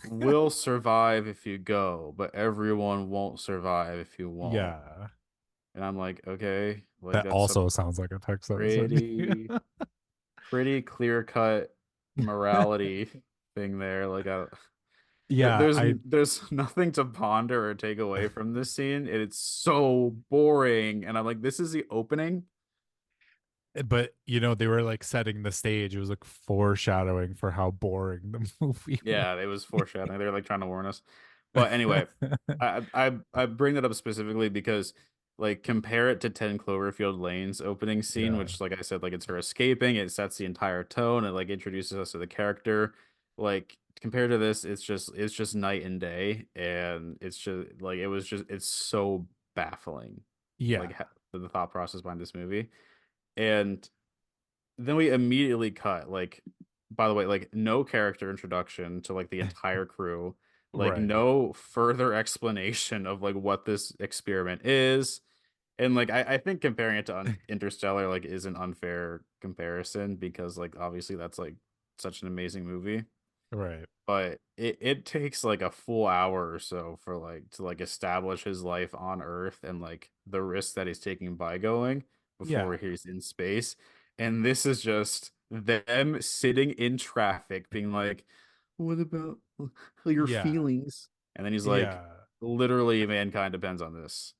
S2: "We'll survive if you go, but everyone won't survive if you won't."
S1: Yeah.
S2: And I'm like, okay, like
S1: That
S2: that's a
S1: also sounds like a text I would send you.
S2: pretty pretty clear cut morality thing there. Like
S1: Yeah, I
S2: there's nothing to ponder or take away from this scene. And it's so boring. And I'm like, this is the opening.
S1: but you know, they were like setting the stage. It was like foreshadowing for how boring the movie was.
S2: Yeah, it was foreshadowing. They were like trying to warn us. But anyway, I bring that up specifically because like compare it to 10 Cloverfield Lane's opening scene,
S1: Yeah.
S2: which like I said, like it's her escaping, it sets the entire tone, it like introduces us to the character. Like compared to this, it's just night and day, and it's just like it's so baffling,
S1: Yeah.
S2: like the thought process behind this movie. And then we immediately cut like by the way like no character introduction to like the entire crew, like
S1: Right.
S2: no further explanation of like what this experiment is. And like I think comparing it to Interstellar like is an unfair comparison because like obviously that's like such an amazing movie,
S1: Right.
S2: but it takes like a full hour or so for like to like establish his life on Earth and like the risks that he's taking by going before
S1: Yeah.
S2: he's in space. And this is just them sitting in traffic being like, what about your
S1: Yeah.
S2: feelings? And then he's like,
S1: Yeah.
S2: literally mankind depends on this.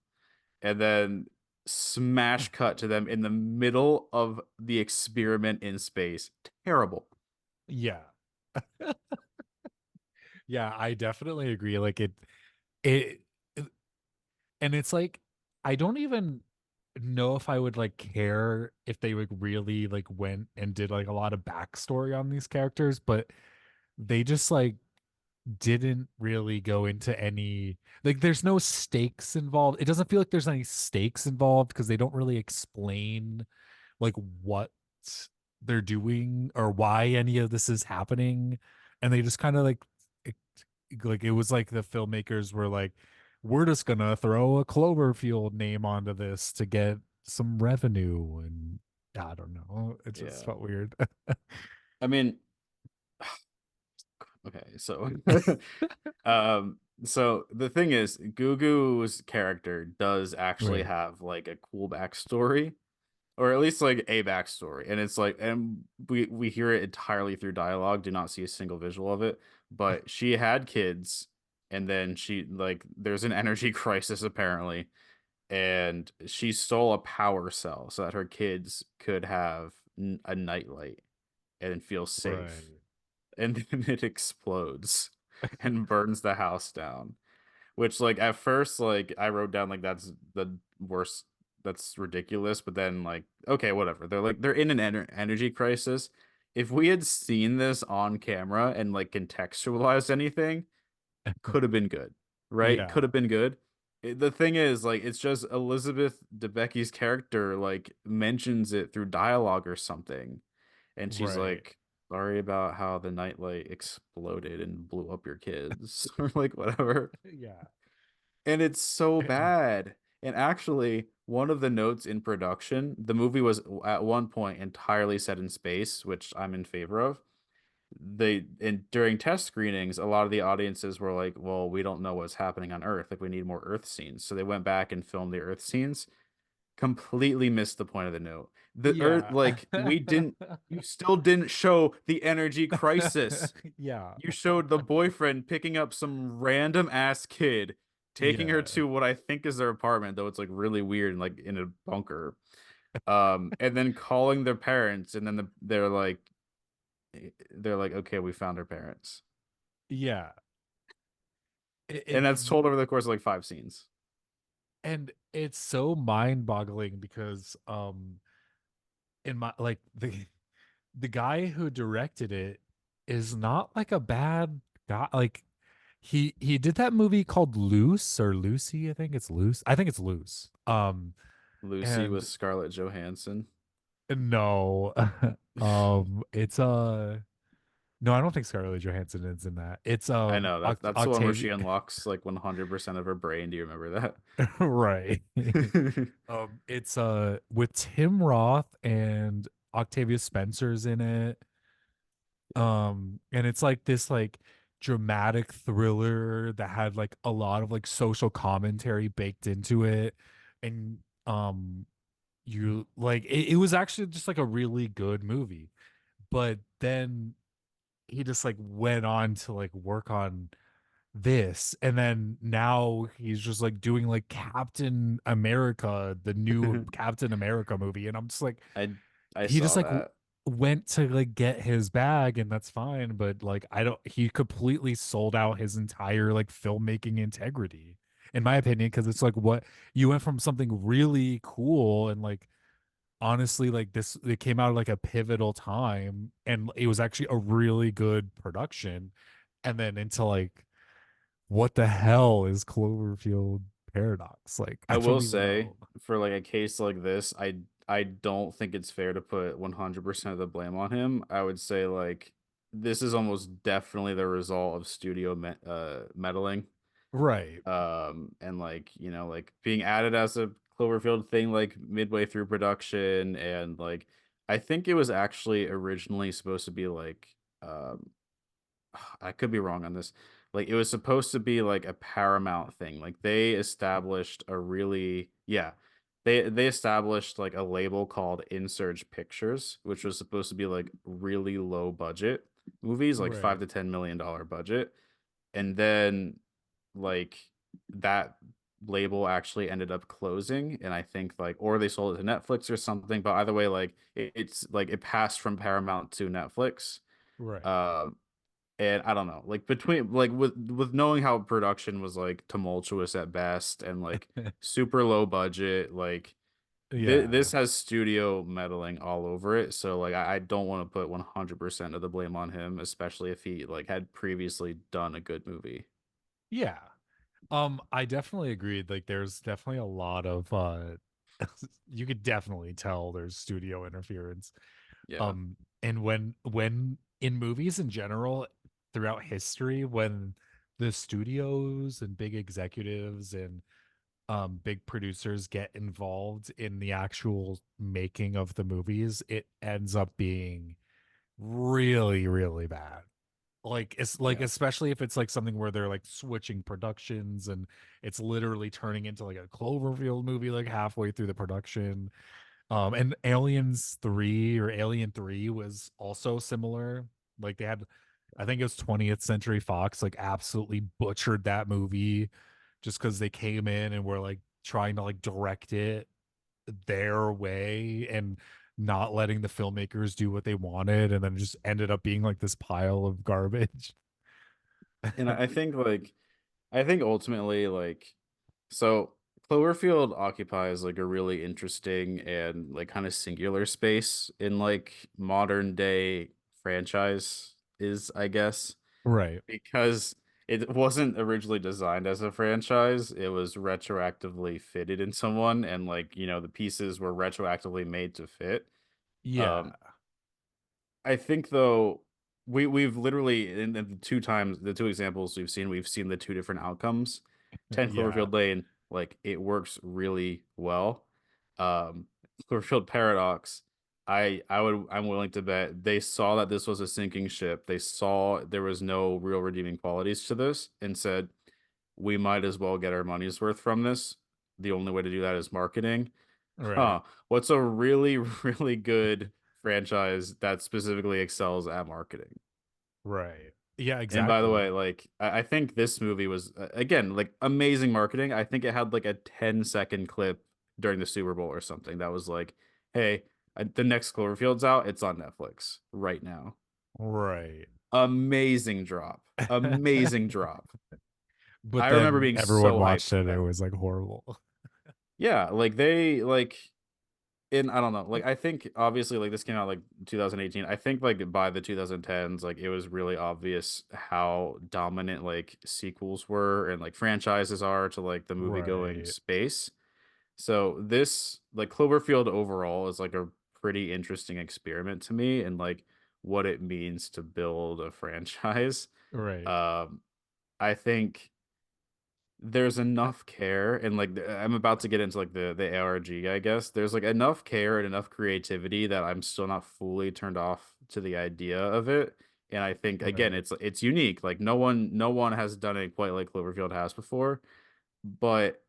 S2: And then smash cut to them in the middle of the experiment in space. Terrible.
S1: Yeah. Yeah, I definitely agree. Like it and it's like I don't even know if I would like care if they like really like went and did like a lot of backstory on these characters, but they just like didn't really go into any like there's no stakes involved. It doesn't feel like there's any stakes involved because they don't really explain like what they're doing or why any of this is happening. And they just kind of it, like it was like the filmmakers were like, we're just gonna throw a Cloverfield name onto this to get some revenue. And I don't know. It just
S2: Yeah.
S1: felt weird.
S2: I mean, okay, so so the thing is, Gugu's character does actually
S1: Right.
S2: have like a cool backstory, or at least like a backstory. And it's like and we hear it entirely through dialogue, do not see a single visual of it. But she had kids, and then she like there's an energy crisis apparently, and she stole a power cell so that her kids could have a nightlight and feel safe,
S1: Right.
S2: and then it explodes and burns the house down. Which like at first like I wrote down like that's the worst, that's ridiculous, but then like okay, whatever. They're in an energy crisis. If we had seen this on camera and like contextualized anything, could have been good, right? Could
S1: Yeah.
S2: have been good. The thing is, like, it's just Elizabeth Debicki's character like mentions it through dialogue or something, and she's
S1: Right.
S2: like, sorry about how the nightlight exploded and blew up your kids or like whatever.
S1: Yeah.
S2: And it's so bad. And actually, one of the notes in production, the movie was at one point entirely set in space, which I'm in favor of. They and during test screenings, a lot of the audiences were like, "Well, we don't know what's happening on Earth. Like, we need more Earth scenes." So they went back and filmed the Earth scenes. Completely missed the point of the note. The Earth,
S1: Yeah.
S2: like, we didn't. You still didn't show the energy crisis.
S1: Yeah.
S2: You showed the boyfriend picking up some random ass kid, taking her
S1: Yeah.
S2: to what I think is their apartment, though it's like really weird and like in a bunker. And then calling their parents, and then they're like, okay, we found her parents,
S1: Yeah.
S2: and
S1: It's
S2: that's told over the course of like five scenes.
S1: and it's so mind-boggling because in my like the guy who directed it is not like a bad guy. Like he did that movie called Loose or Lucy, I think it's Loose. I think it's Loose.
S2: Lucy with
S1: And
S2: Scarlett Johansson.
S1: no. It's no, I don't think Scarlett Johansson is in that. It's
S2: I know that's the one where
S1: Octavia
S2: she unlocks like 100% of her brain. Do you remember
S1: right.
S2: that?
S1: It's with Tim Roth and Octavia Spencer's in it. And it's like this like dramatic thriller that had like a lot of like social commentary baked into it. And you like it was actually just like a really good movie. But then he just like went on to like work on this, and then now he's just like doing like Captain America, the new Captain America movie, and I'm just like
S2: I I
S1: he just
S2: saw
S1: like
S2: that.
S1: went to like get his bag, and that's fine, but like I don't, he completely sold out his entire like filmmaking integrity in my opinion, because it's like what you went from something really cool and like honestly like this, it came out at like a pivotal time and it was actually a really good production, and then into like what the hell is Cloverfield Paradox? Like, I
S2: I will
S1: don't even
S2: say
S1: know.
S2: for like a case like this, I don't think it's fair to put 100% of the blame on him. I would say like this is almost definitely the result of studio meddling.
S1: Right,
S2: And like, like being added as a Cloverfield thing like midway through production, and like I think it was actually originally supposed to be like I could be wrong on this. Like it was supposed to be like a Paramount thing. Like they established a really yeah. They established like a label called Insurge Pictures, which was supposed to be like really low budget movies, like five
S1: right,
S2: to $10 million budget. And then like that label actually ended up closing, and I think like or they sold it to Netflix or something. But either way, like it's like it passed from Paramount to Netflix.
S1: right.
S2: Um and I don't know, like between like with knowing how production was like tumultuous at best and like super low budget, like this
S1: Yeah.
S2: has studio meddling all over it. So like I don't want to put 100% of the blame on him, especially if he like had previously done a good movie.
S1: Yeah. I definitely agreed. Like there's definitely a lot of you could definitely tell there's studio interference.
S2: Yeah.
S1: And when in movies in general throughout history, when the studios and big executives and big producers get involved in the actual making of the movies, it ends up being really, really bad. Like it's like
S2: Yeah.
S1: especially if it's like something where they're like switching productions and it's literally turning into like a Cloverfield movie like halfway through the production. And Aliens 3 or Alien 3 was also similar. Like they had, I think it was 20th Century Fox like absolutely butchered that movie just because they came in and were like trying to like direct it their way and not letting the filmmakers do what they wanted, and then it just ended up being like this pile of garbage.
S2: And I think ultimately like so Cloverfield occupies like a really interesting and like kind of singular space in like modern day franchise is, I guess,
S1: Right.
S2: because it wasn't originally designed as a franchise. It was retroactively fitted in someone, and like, the pieces were retroactively made to fit.
S1: Yeah.
S2: Um, I think though we've literally in the the two examples we've seen the two different outcomes. 10
S1: Yeah.
S2: Cloverfield Lane, like it works really well. Um Cloverfield Paradox, I'm willing to bet they saw that this was a sinking ship. They saw there was no real redeeming qualities to this and said, we might as well get our money's worth from this. The only way to do that is marketing.
S1: Right.
S2: Huh. What's a really, really good franchise that specifically excels at marketing?
S1: Right. Yeah,
S2: And by the
S1: exactly.
S2: way, like I think this movie was again like amazing marketing. I think it had like a 10-second clip during the Super Bowl or something that was like, "Hey, the next Cloverfield's out. It's on Netflix right now."
S1: Right.
S2: Amazing drop. Amazing drop.
S1: But
S2: I remember
S1: then
S2: being
S1: everyone
S2: so hyped
S1: watched it
S2: for
S1: and it
S2: that.
S1: was like horrible.
S2: Yeah, like they like in I don't know, like I think obviously like this came out like 2018. I think like by the 2010s, like it was really obvious how dominant like sequels were and like franchises are to like the movie going
S1: Right.
S2: space. So this like Cloverfield overall is like a pretty interesting experiment to me and like what it means to build a franchise.
S1: Right.
S2: Um I think there's enough care and like I'm about to get into like the ARG, I guess. There's like enough care and enough creativity that I'm still not fully turned off to the idea of it. And I think again,
S1: Right.
S2: it's unique. Like no one has done it quite like Cloverfield has before. But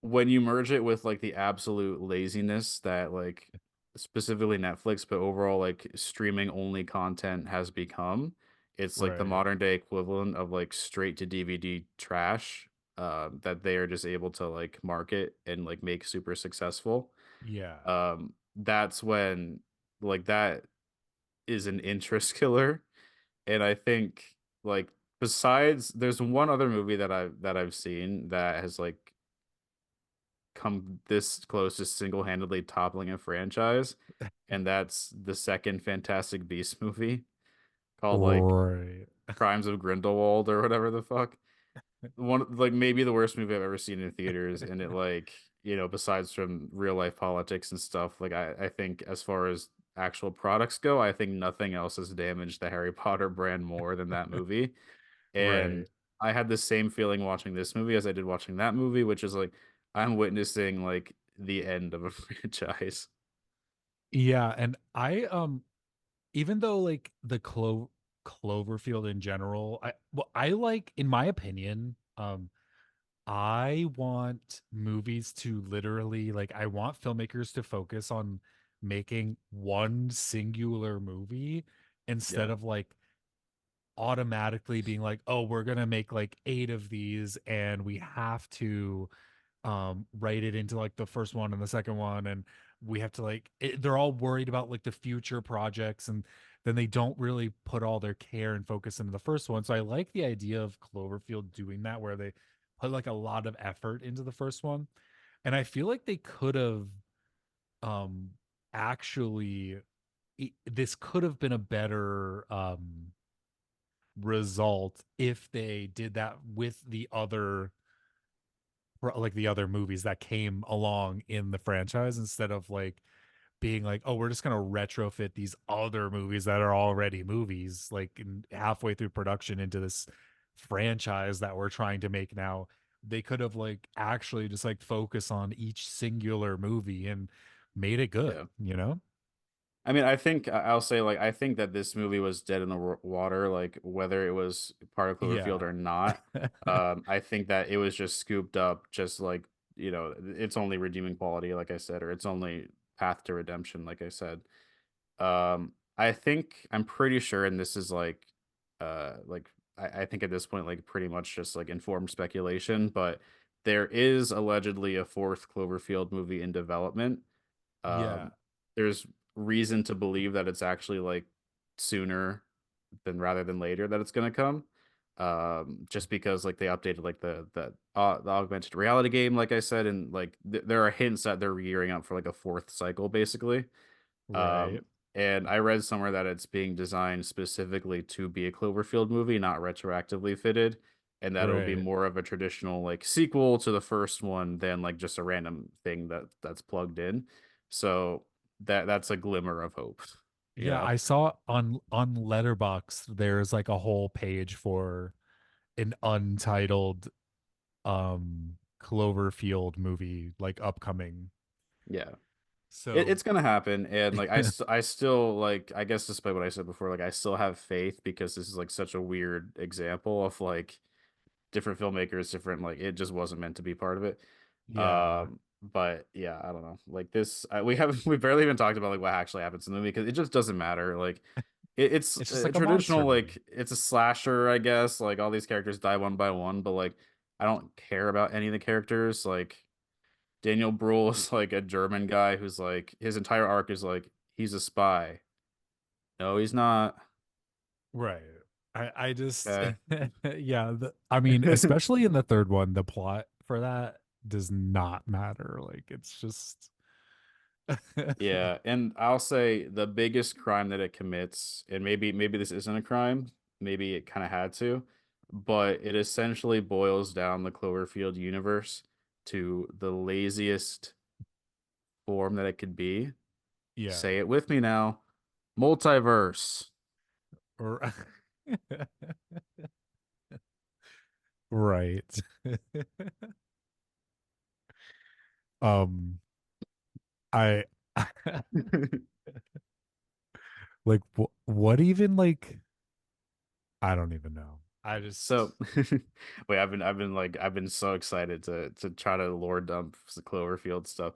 S2: when you merge it with like the absolute laziness that like specifically Netflix, but overall like streaming only content has become, it's like the
S1: Right.
S2: modern day equivalent of like straight to DVD trash that they are just able to like market and like make super successful.
S1: Yeah.
S2: That's when like that is an interest killer. And I think like besides there's one other movie that I've seen that has like come this close to single-handedly toppling a franchise, and that's the second Fantastic Beasts movie called like
S1: Right.
S2: Crimes of Grindelwald or whatever the fuck. One like maybe the worst movie I've ever seen in theaters, and it like besides from real life politics and stuff, like I think as far as actual products go, I think nothing else has damaged the Harry Potter brand more than that movie.
S1: Right.
S2: And I had the same feeling watching this movie as I did watching that movie, which is like I'm witnessing like the end of a franchise.
S1: Yeah, and even though like the Cloverfield in general, I like in my opinion, I want movies to literally like I want filmmakers to focus on making one singular movie instead
S2: Yeah,
S1: of like automatically being like, "Oh, we're going to make like 8 of these and we have to write it into like the first one and the second one and we have to they're all worried about like the future projects and then they don't really put all their care and focus into the first one." So I like the idea of Cloverfield doing that where they put like a lot of effort into the first one, and I feel like they could have um actually this could have been a better result if they did that with the other like the other movies that came along in the franchise instead of like being like, oh, we're just gonna retrofit these other movies that are already movies like halfway through production into this franchise that we're trying to make now. They could have like actually just like focus on each singular movie and made it good,
S2: yeah.
S1: you know?
S2: I mean, I think I'll say like I think that this movie was dead in the water, like whether it was part of Cloverfield
S1: Yeah.
S2: or not. I think that it was just scooped up, just like its only redeeming quality, like I said, or its only path to redemption, like I said. I think I'm pretty sure, and this is like I think at this point, like pretty much just like informed speculation, but there is allegedly a fourth Cloverfield movie in development.
S1: Yeah.
S2: There's reason to believe that it's actually like sooner than rather than later that it's gonna come. Just because like they updated like the augmented reality game, like I said, and like there are hints that they're gearing up for like a fourth cycle, basically.
S1: Right.
S2: Um, and I read somewhere that it's being designed specifically to be a Cloverfield movie, not retroactively fitted, and that it'll be
S1: Right.
S2: more of a traditional like sequel to the first one than like just a random thing that's plugged in. So that's a glimmer of hope. You
S1: Yeah,
S2: know?
S1: I saw on Letterbox there's like a whole page for an untitled Cloverfield movie like upcoming.
S2: Yeah.
S1: So
S2: It's gonna happen, and like I still like, I guess despite what I said before, like I still have faith because this is like such a weird example of like different filmmakers, different, like it just wasn't meant to be part of it.
S1: yeah,
S2: But yeah, I don't know. Like this, we haven't we barely even talked about like what actually happens in the movie because it just doesn't matter. Like it's
S1: it's just
S2: a
S1: like a monster
S2: traditional,
S1: movie.
S2: like it's a slasher, I guess. Like all these characters die one by one, but like I don't care about any of the characters. Like Daniel Bruhl is like a German guy who's like his entire arc is like he's a spy. No, he's not.
S1: Right. I just
S2: Okay.
S1: yeah, I mean, especially in the third one, the plot for that does not matter. Like it's just
S2: Yeah, and I'll say the biggest crime that it commits, and maybe this isn't a crime, maybe it kind of had to, but it essentially boils down the Cloverfield universe to the laziest form that it could be.
S1: yeah.
S2: Say it with me now. Multiverse.
S1: Or right. um I like what even like I don't even know. I
S2: So
S1: just
S2: wait, I've been so excited to try to lore dump the Cloverfield stuff.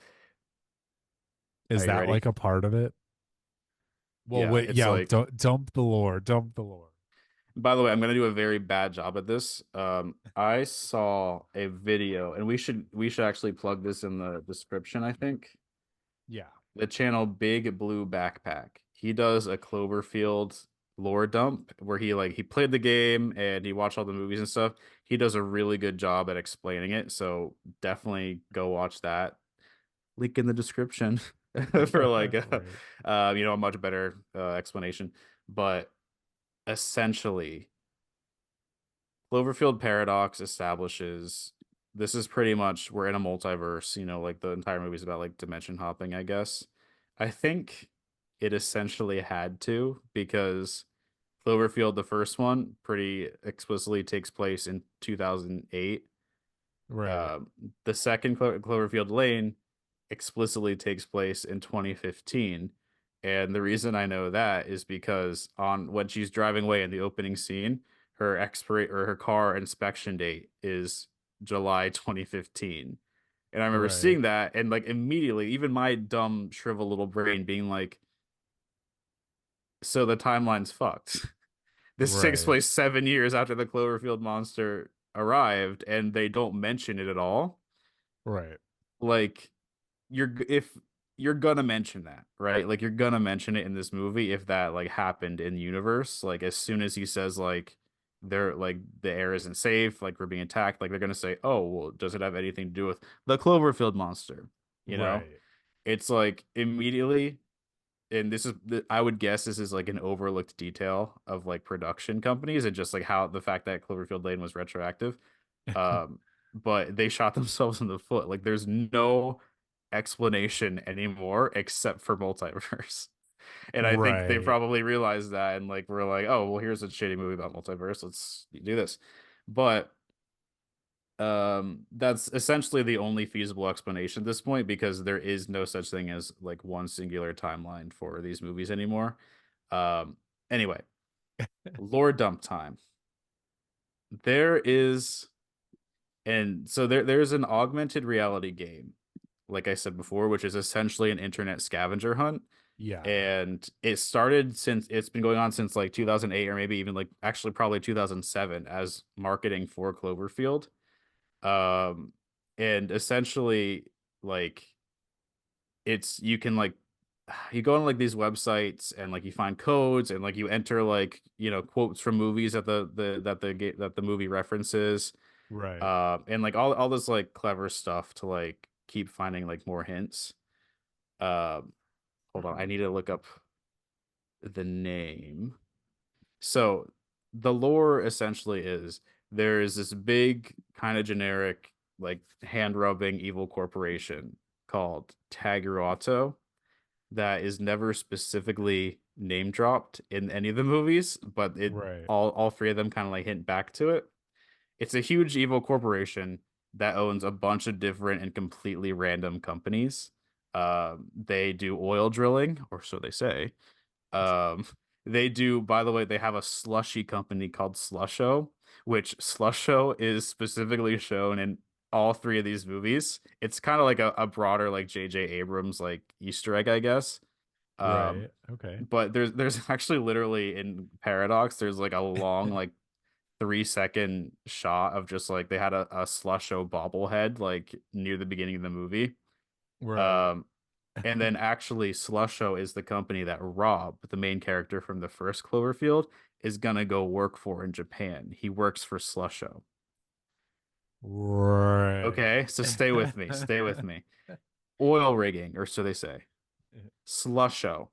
S2: Are
S1: is
S2: you
S1: that
S2: ready?
S1: like a part of it? Well,
S2: Yeah,
S1: wait,
S2: it's
S1: yeah,
S2: like,
S1: dump the lore, dump the lore.
S2: by the way, I'm gonna do a very bad job at this. I saw a video, and we should actually plug this in the description, I think.
S1: Yeah.
S2: The channel Big Blue Backpack. He does a Cloverfield lore dump where he played the game and he watched all the movies and stuff. He does a really good job at explaining it, so definitely go watch that. Link in the description for like
S1: Right.
S2: a much better explanation. But essentially, Cloverfield Paradox establishes this is pretty much we're in a multiverse, like the entire movie is about like dimension hopping, I guess. I think it essentially had to because Cloverfield, the first one, pretty explicitly takes place in 2008.
S1: Right.
S2: Um, the second Cloverfield Lane explicitly takes place in 2015. And the reason I know that is because on when she's driving away in the opening scene, her expiration or her car inspection date is July 2015. And I remember
S1: Right.
S2: seeing that and like immediately, even my dumb, shrivel little brain being like, so the timeline's fucked. This takes
S1: Right.
S2: place 7 years after the Cloverfield monster arrived, and they don't mention it at all.
S1: Right.
S2: Like if you're gonna mention that, right? Like you're gonna mention it in this movie if that like happened in universe. Like as soon as he says like they're like the air isn't safe, like we're being attacked, like they're gonna say, "Oh, well, does it have anything to do with the Cloverfield monster?" You know?
S1: Right.
S2: It's like immediately, and I would guess this is like an overlooked detail of like production companies and just like how the fact that Cloverfield Lane was retroactive. Um, but they shot themselves in the foot. Like there's no explanation anymore except for multiverse. And I think they
S1: Right.
S2: probably realized that and like we're like, oh well, here's a shitty movie about multiverse. Let's do this. But that's essentially the only feasible explanation at this point because there is no such thing as like one singular timeline for these movies anymore. Um, anyway, lore dump time. There is and so there's an augmented reality game, like I said before, which is essentially an internet scavenger hunt.
S1: Yeah.
S2: And it's been going on since like 2008 or maybe even like actually probably 2007 as marketing for Cloverfield. Um, and essentially, like it's you can like you go on like these websites and like you find codes and like you enter like quotes from movies that the movie references,
S1: Right.
S2: and like all this like clever stuff to like keep finding like more hints. Um, hold on, I need to look up the name. So the lore essentially is there is this big kind of generic like hand rubbing evil corporation called Tagruato, that is never specifically name dropped in any of the movies, but it
S1: Right.
S2: all three of them kind of like hint back to it. It's a huge evil corporation that owns a bunch of different and completely random companies. They do oil drilling, or so they say. Um, they do, by the way, they have a slushy company called Slusho, which Slusho is specifically shown in all three of these movies. It's kind of like a broader like J.J. Abrams like Easter egg, I guess. Um,
S1: Right. Okay.
S2: but there's actually literally in Paradox, there's like a long like 3 second shot of just like they had a Slusho bobblehead like near the beginning of the movie.
S1: Right.
S2: Um, and then actually, Slusho is the company that Rob, the main character from the first Cloverfield, is gonna go work for in Japan. He works for Slusho.
S1: Right.
S2: Okay, so stay with me. Stay with me. Oil rigging, or so they say. Slusho.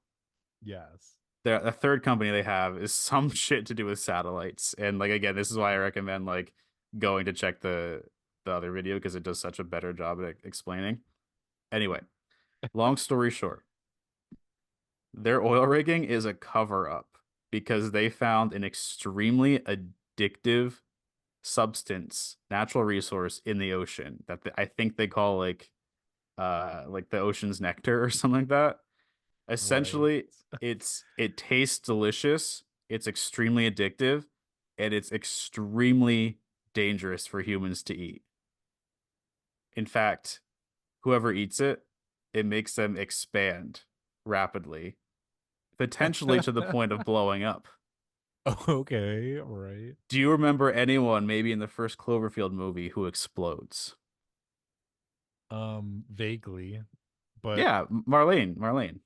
S1: Yes.
S2: The third company they have is some shit to do with satellites. And like again, this is why I recommend like going to check the other video because it does such a better job at explaining. Anyway, long story short, their oil rigging is a cover up because they found an extremely addictive substance, natural resource in the ocean that I think they call like the ocean's nectar or something like that.
S1: Right.
S2: Essentially, it tastes delicious, it's extremely addictive, and it's extremely dangerous for humans to eat. In fact, whoever eats it, it makes them expand rapidly, potentially to the point of blowing up.
S1: Okay. Right.
S2: Do you remember anyone, maybe in the first Cloverfield movie, who explodes?
S1: Vaguely, but
S2: Yeah, Marlene.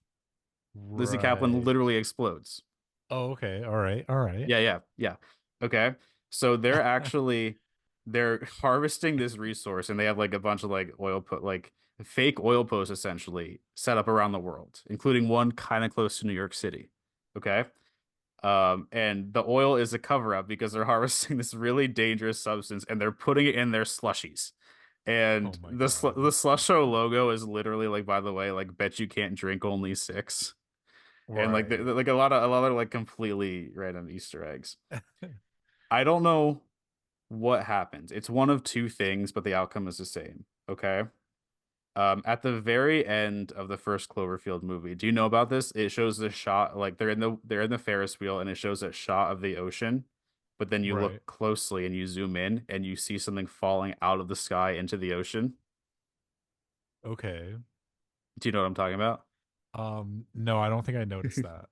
S2: Lizzie Kaplan
S1: right.
S2: literally explodes.
S1: Oh, okay. All right. All right.
S2: Yeah. Okay. So they're harvesting this resource and they have like a bunch of like oil put like fake oil posts essentially set up around the world, including one kind of close to New York City. Okay. And the oil is a cover up because they're harvesting this really dangerous substance and they're putting it in their slushies.
S1: Oh
S2: And
S1: my
S2: the
S1: God.
S2: slush show logo is literally like, by the way, like bet you can't drink only six. And like
S1: Right.
S2: like a lot of like completely random Easter eggs. I don't know what happens. It's one of two things, but the outcome is the same. Okay. At the very end of the first Cloverfield movie, do you know about this? It shows the shot, like they're in the Ferris wheel, and it shows that shot of the ocean. But then you
S1: Right.
S2: look closely and you zoom in, and you see something falling out of the sky into the ocean.
S1: Okay.
S2: Do you know what I'm talking about?
S1: No, I don't think I noticed that.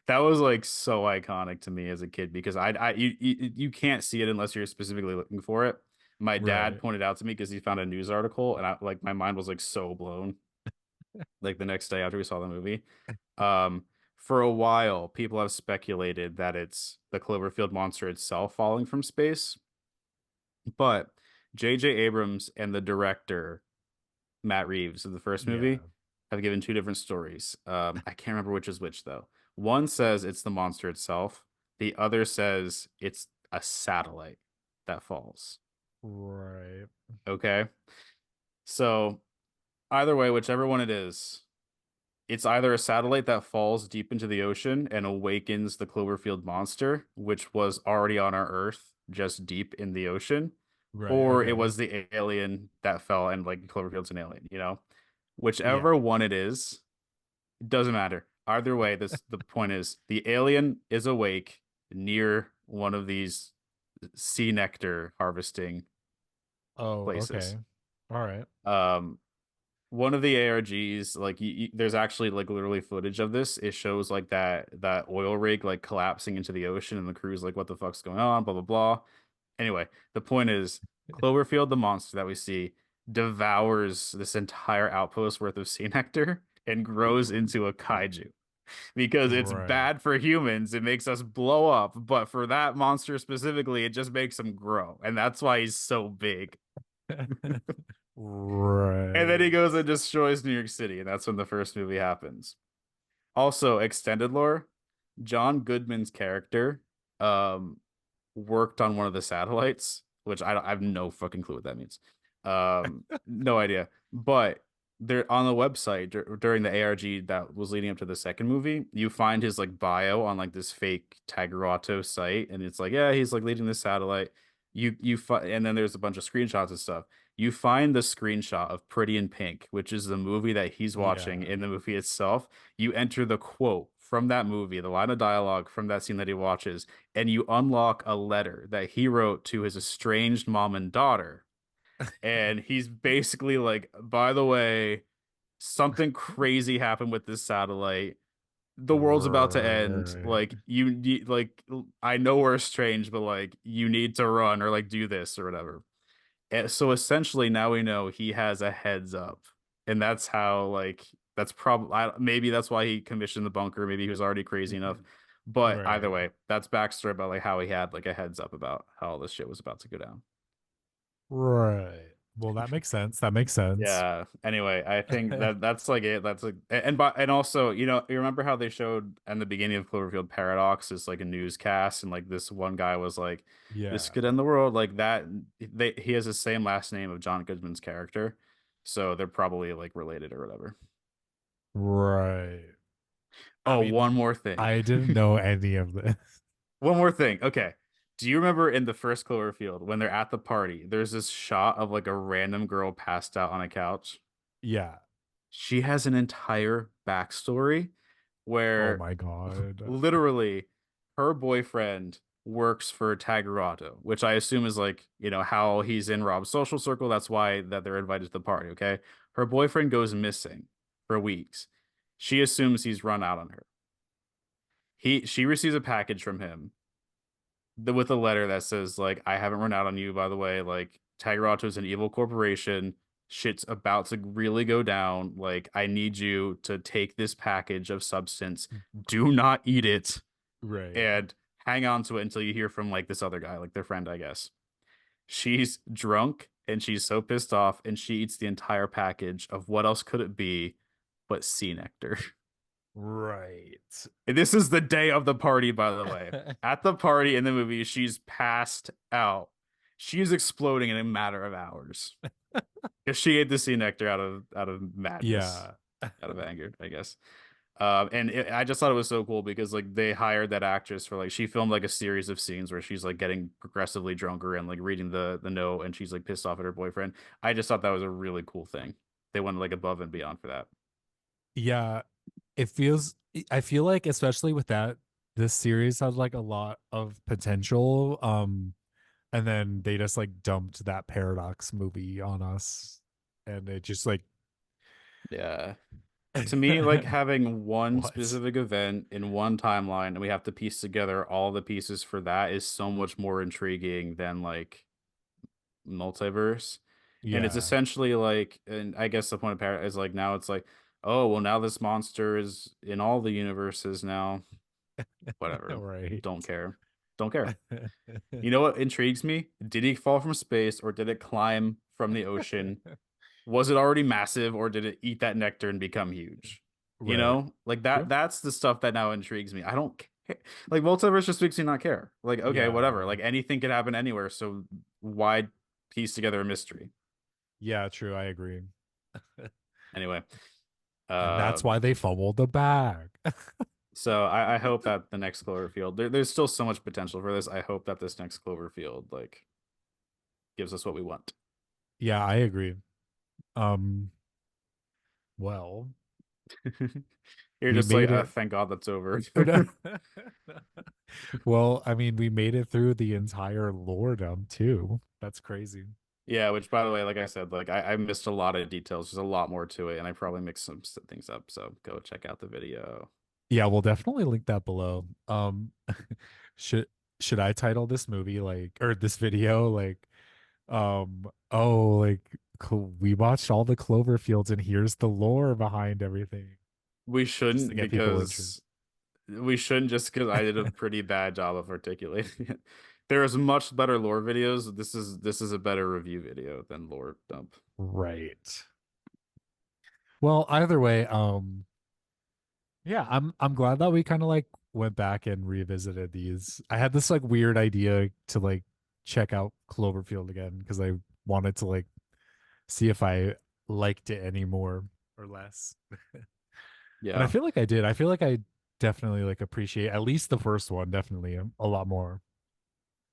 S2: That was like so iconic to me as a kid because you can't see it unless you're specifically looking for it. My dad
S1: Right.
S2: pointed out to me because he found a news article, and I like my mind was like so blown. Like the next day after we saw the movie. Um, for a while, people have speculated that it's the Cloverfield monster itself falling from space, but J.J. Abrams and the director Matt Reeves of the first
S1: Yeah.
S2: movie have given two different stories. I can't remember which is which though. One says it's the monster itself. The other says it's a satellite that falls.
S1: Right.
S2: Okay. So either way, whichever one it is, it's either a satellite that falls deep into the ocean and awakens the Cloverfield monster, which was already on our Earth, just deep in the ocean,
S1: Right.
S2: or it
S1: Okay.
S2: was the alien that fell and like Cloverfield's an alien, you know?
S1: Yeah.
S2: Whichever one it is, it doesn't matter. Either way, this the point is the alien is awake near one of these sea nectar harvesting
S1: Oh,
S2: places.
S1: okay. All right.
S2: Um, one of the ARGs, like there's actually like literally footage of this. It shows like that oil rig like collapsing into the ocean, and the crew's like, "What the fuck's going on?" Blah blah blah. Anyway, the point is, Cloverfield, the monster that we see, devours this entire outpost worth of sea nectar and grows into a kaiju because it's
S1: Right.
S2: bad for humans. It makes us blow up, but for that monster specifically, it just makes him grow, and that's why he's so big. And then he
S1: Right.
S2: goes and destroys New York City, and that's when the first movie happens. Also, extended lore, John Goodman's character um worked on one of the satellites, which I have no fucking clue what that means. No idea. But there on the website during the ARG that was leading up to the second movie, you find his like bio on like this fake Tagerato site, and it's like, yeah, he's like leading this satellite. And then there's a bunch of screenshots and stuff. You find the screenshot of Pretty in Pink, which is the movie that he's watching.
S1: Yeah.
S2: In the movie itself, you enter the quote from that movie, the line of dialogue from that scene that he watches, and you unlock a letter that he wrote to his estranged mom and daughter. And he's basically like, by the way, something crazy happened with this satellite. The world's about to end.
S1: Right.
S2: Like you need, like, I know we're strange, but like you need to run or like do this or whatever. And so essentially now we know he has a heads up. And that's how like that's probably maybe that's why he commissioned the bunker. Maybe he was already crazy enough. But either
S1: Right.
S2: way, that's backstory about like how he had like a heads up about how all this shit was about to go down.
S1: Right. Well, that makes sense. That makes sense.
S2: Yeah. Anyway, I think that that's like it. That's like and also, you remember how they showed in the beginning of Cloverfield Paradox is like a newscast and like this one guy was like, this
S1: Yeah.
S2: could end the world like that. He has the same last name of John Goodman's character. So they're probably like related or whatever.
S1: Right. I
S2: Oh,
S1: mean,
S2: one more thing.
S1: I didn't know any of this.
S2: One more thing. Okay. Do you remember in the first Cloverfield when they're at the party, there's this shot of like a random girl passed out on a couch?
S1: Yeah.
S2: She has an entire backstory
S1: Oh
S2: where
S1: my God.
S2: literally her boyfriend works for Tagerato, which I assume is like, how he's in Rob's social circle. That's why that they're invited to the party, okay? Her boyfriend goes missing for weeks. She assumes he's run out on her. She receives a package from him with a letter that says like I haven't run out on you, by the way. Like Tagerato is an evil corporation. Shit's about to really go down. Like I need you to take this package of substance. Do not eat it
S1: Right.
S2: and hang on to it until you hear from like this other guy, like their friend, I guess. She's drunk and she's so pissed off and she eats the entire package of what else could it be but sea nectar.
S1: Right.
S2: This is the day of the party, by the way. At the party in the movie, she's passed out. She's exploding in a matter of hours. Because she ate the sea nectar out of madness,
S1: Yeah.
S2: out of anger, I guess. I just thought it was so cool because like they hired that actress for like she filmed like a series of scenes where she's like getting progressively drunker and like reading the note and she's like pissed off at her boyfriend. I just thought that was a really cool thing. They went like above and beyond for that.
S1: Yeah. It feels, I feel like, especially with that, this series has like a lot of potential. And then they just like dumped that Paradox movie on us. And it just like,
S2: Yeah. To me, like having one
S1: what?
S2: specific event in one timeline and we have to piece together all the pieces for that is so much more intriguing than like multiverse. And it's
S1: Yeah.
S2: essentially like, and I guess the point of Parrot is like now it's like, oh, well, now this monster is in all the universes now. Whatever.
S1: Right.
S2: Don't care. Don't care. You know what intrigues me? Did he fall from space or did it climb from the ocean? Was it already massive or did it eat that nectar and become huge?
S1: Right.
S2: Like
S1: True.
S2: that's the stuff that now intrigues me. I don't care. Like multiverse just makes me not care. Like, okay, whatever.
S1: Yeah.
S2: Like anything could happen anywhere. So why piece together a mystery?
S1: Yeah, true. I agree.
S2: Anyway,
S1: And that's
S2: um,
S1: why they fumbled the bag.
S2: so I hope that the next Cloverfield, there's still so much potential for this. I hope that this next Cloverfield like gives us what we want.
S1: Yeah, I agree. Um, well,
S2: You're
S1: we
S2: just like,
S1: made it.
S2: thank God that's over.
S1: Well, I mean, we made it through the entire lore dump too. That's crazy.
S2: Yeah, which by the way, like I said, like I missed a lot of details. There's a lot more to it, and I probably mixed some things up. So go check out the video.
S1: Yeah, we'll definitely link that below. Should should I title this movie like or this video like oh like we watched all the Cloverfields and here's the lore behind everything
S2: We
S1: just to
S2: shouldn't
S1: get people interested.
S2: because we shouldn't just because I did a pretty bad job of articulating it. There is much better lore videos. This is a better review video than lore dump.
S1: Right. Well, either way, yeah, I'm glad that we kind of like went back and revisited these. I had this like weird idea to like check out Cloverfield again because I wanted to like see if I liked it anymore or less. And I
S2: Yeah.
S1: feel like I did. I feel like I definitely like appreciate at least the first one definitely a lot more.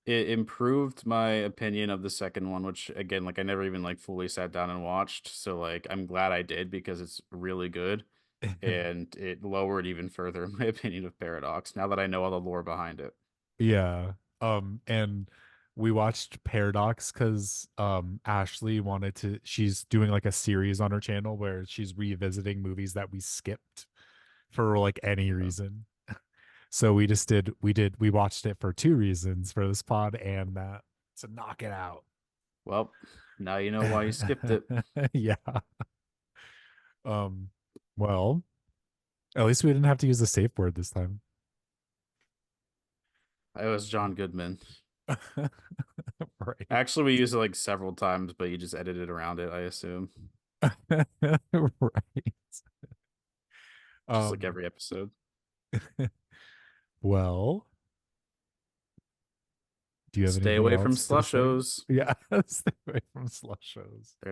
S2: It improved my opinion of the second one, which again, like I never even like fully sat down and watched. So like I'm glad I did because it's really good. And it lowered even further my opinion of Paradox now that I know all the lore behind it.
S1: Yeah. And we watched Paradox because Ashley wanted to she's doing like a series on her channel where she's revisiting movies that we skipped for like any
S2: Uh,
S1: reason. So we watched it for two reasons for this pod and that to knock it out.
S2: Well, now you know why you skipped it.
S1: Yeah. Um well, at least we didn't have to use the safe word this time.
S2: It was John Goodman.
S1: Right.
S2: Actually, we used it like several times, but you just edited around it, I assume.
S1: Right.
S2: Just like
S1: Um
S2: every episode.
S1: well, do you have
S2: Stay
S1: anything
S2: away from
S1: else to say?
S2: slushos.
S1: Yeah, stay away from slush shows.
S2: They're not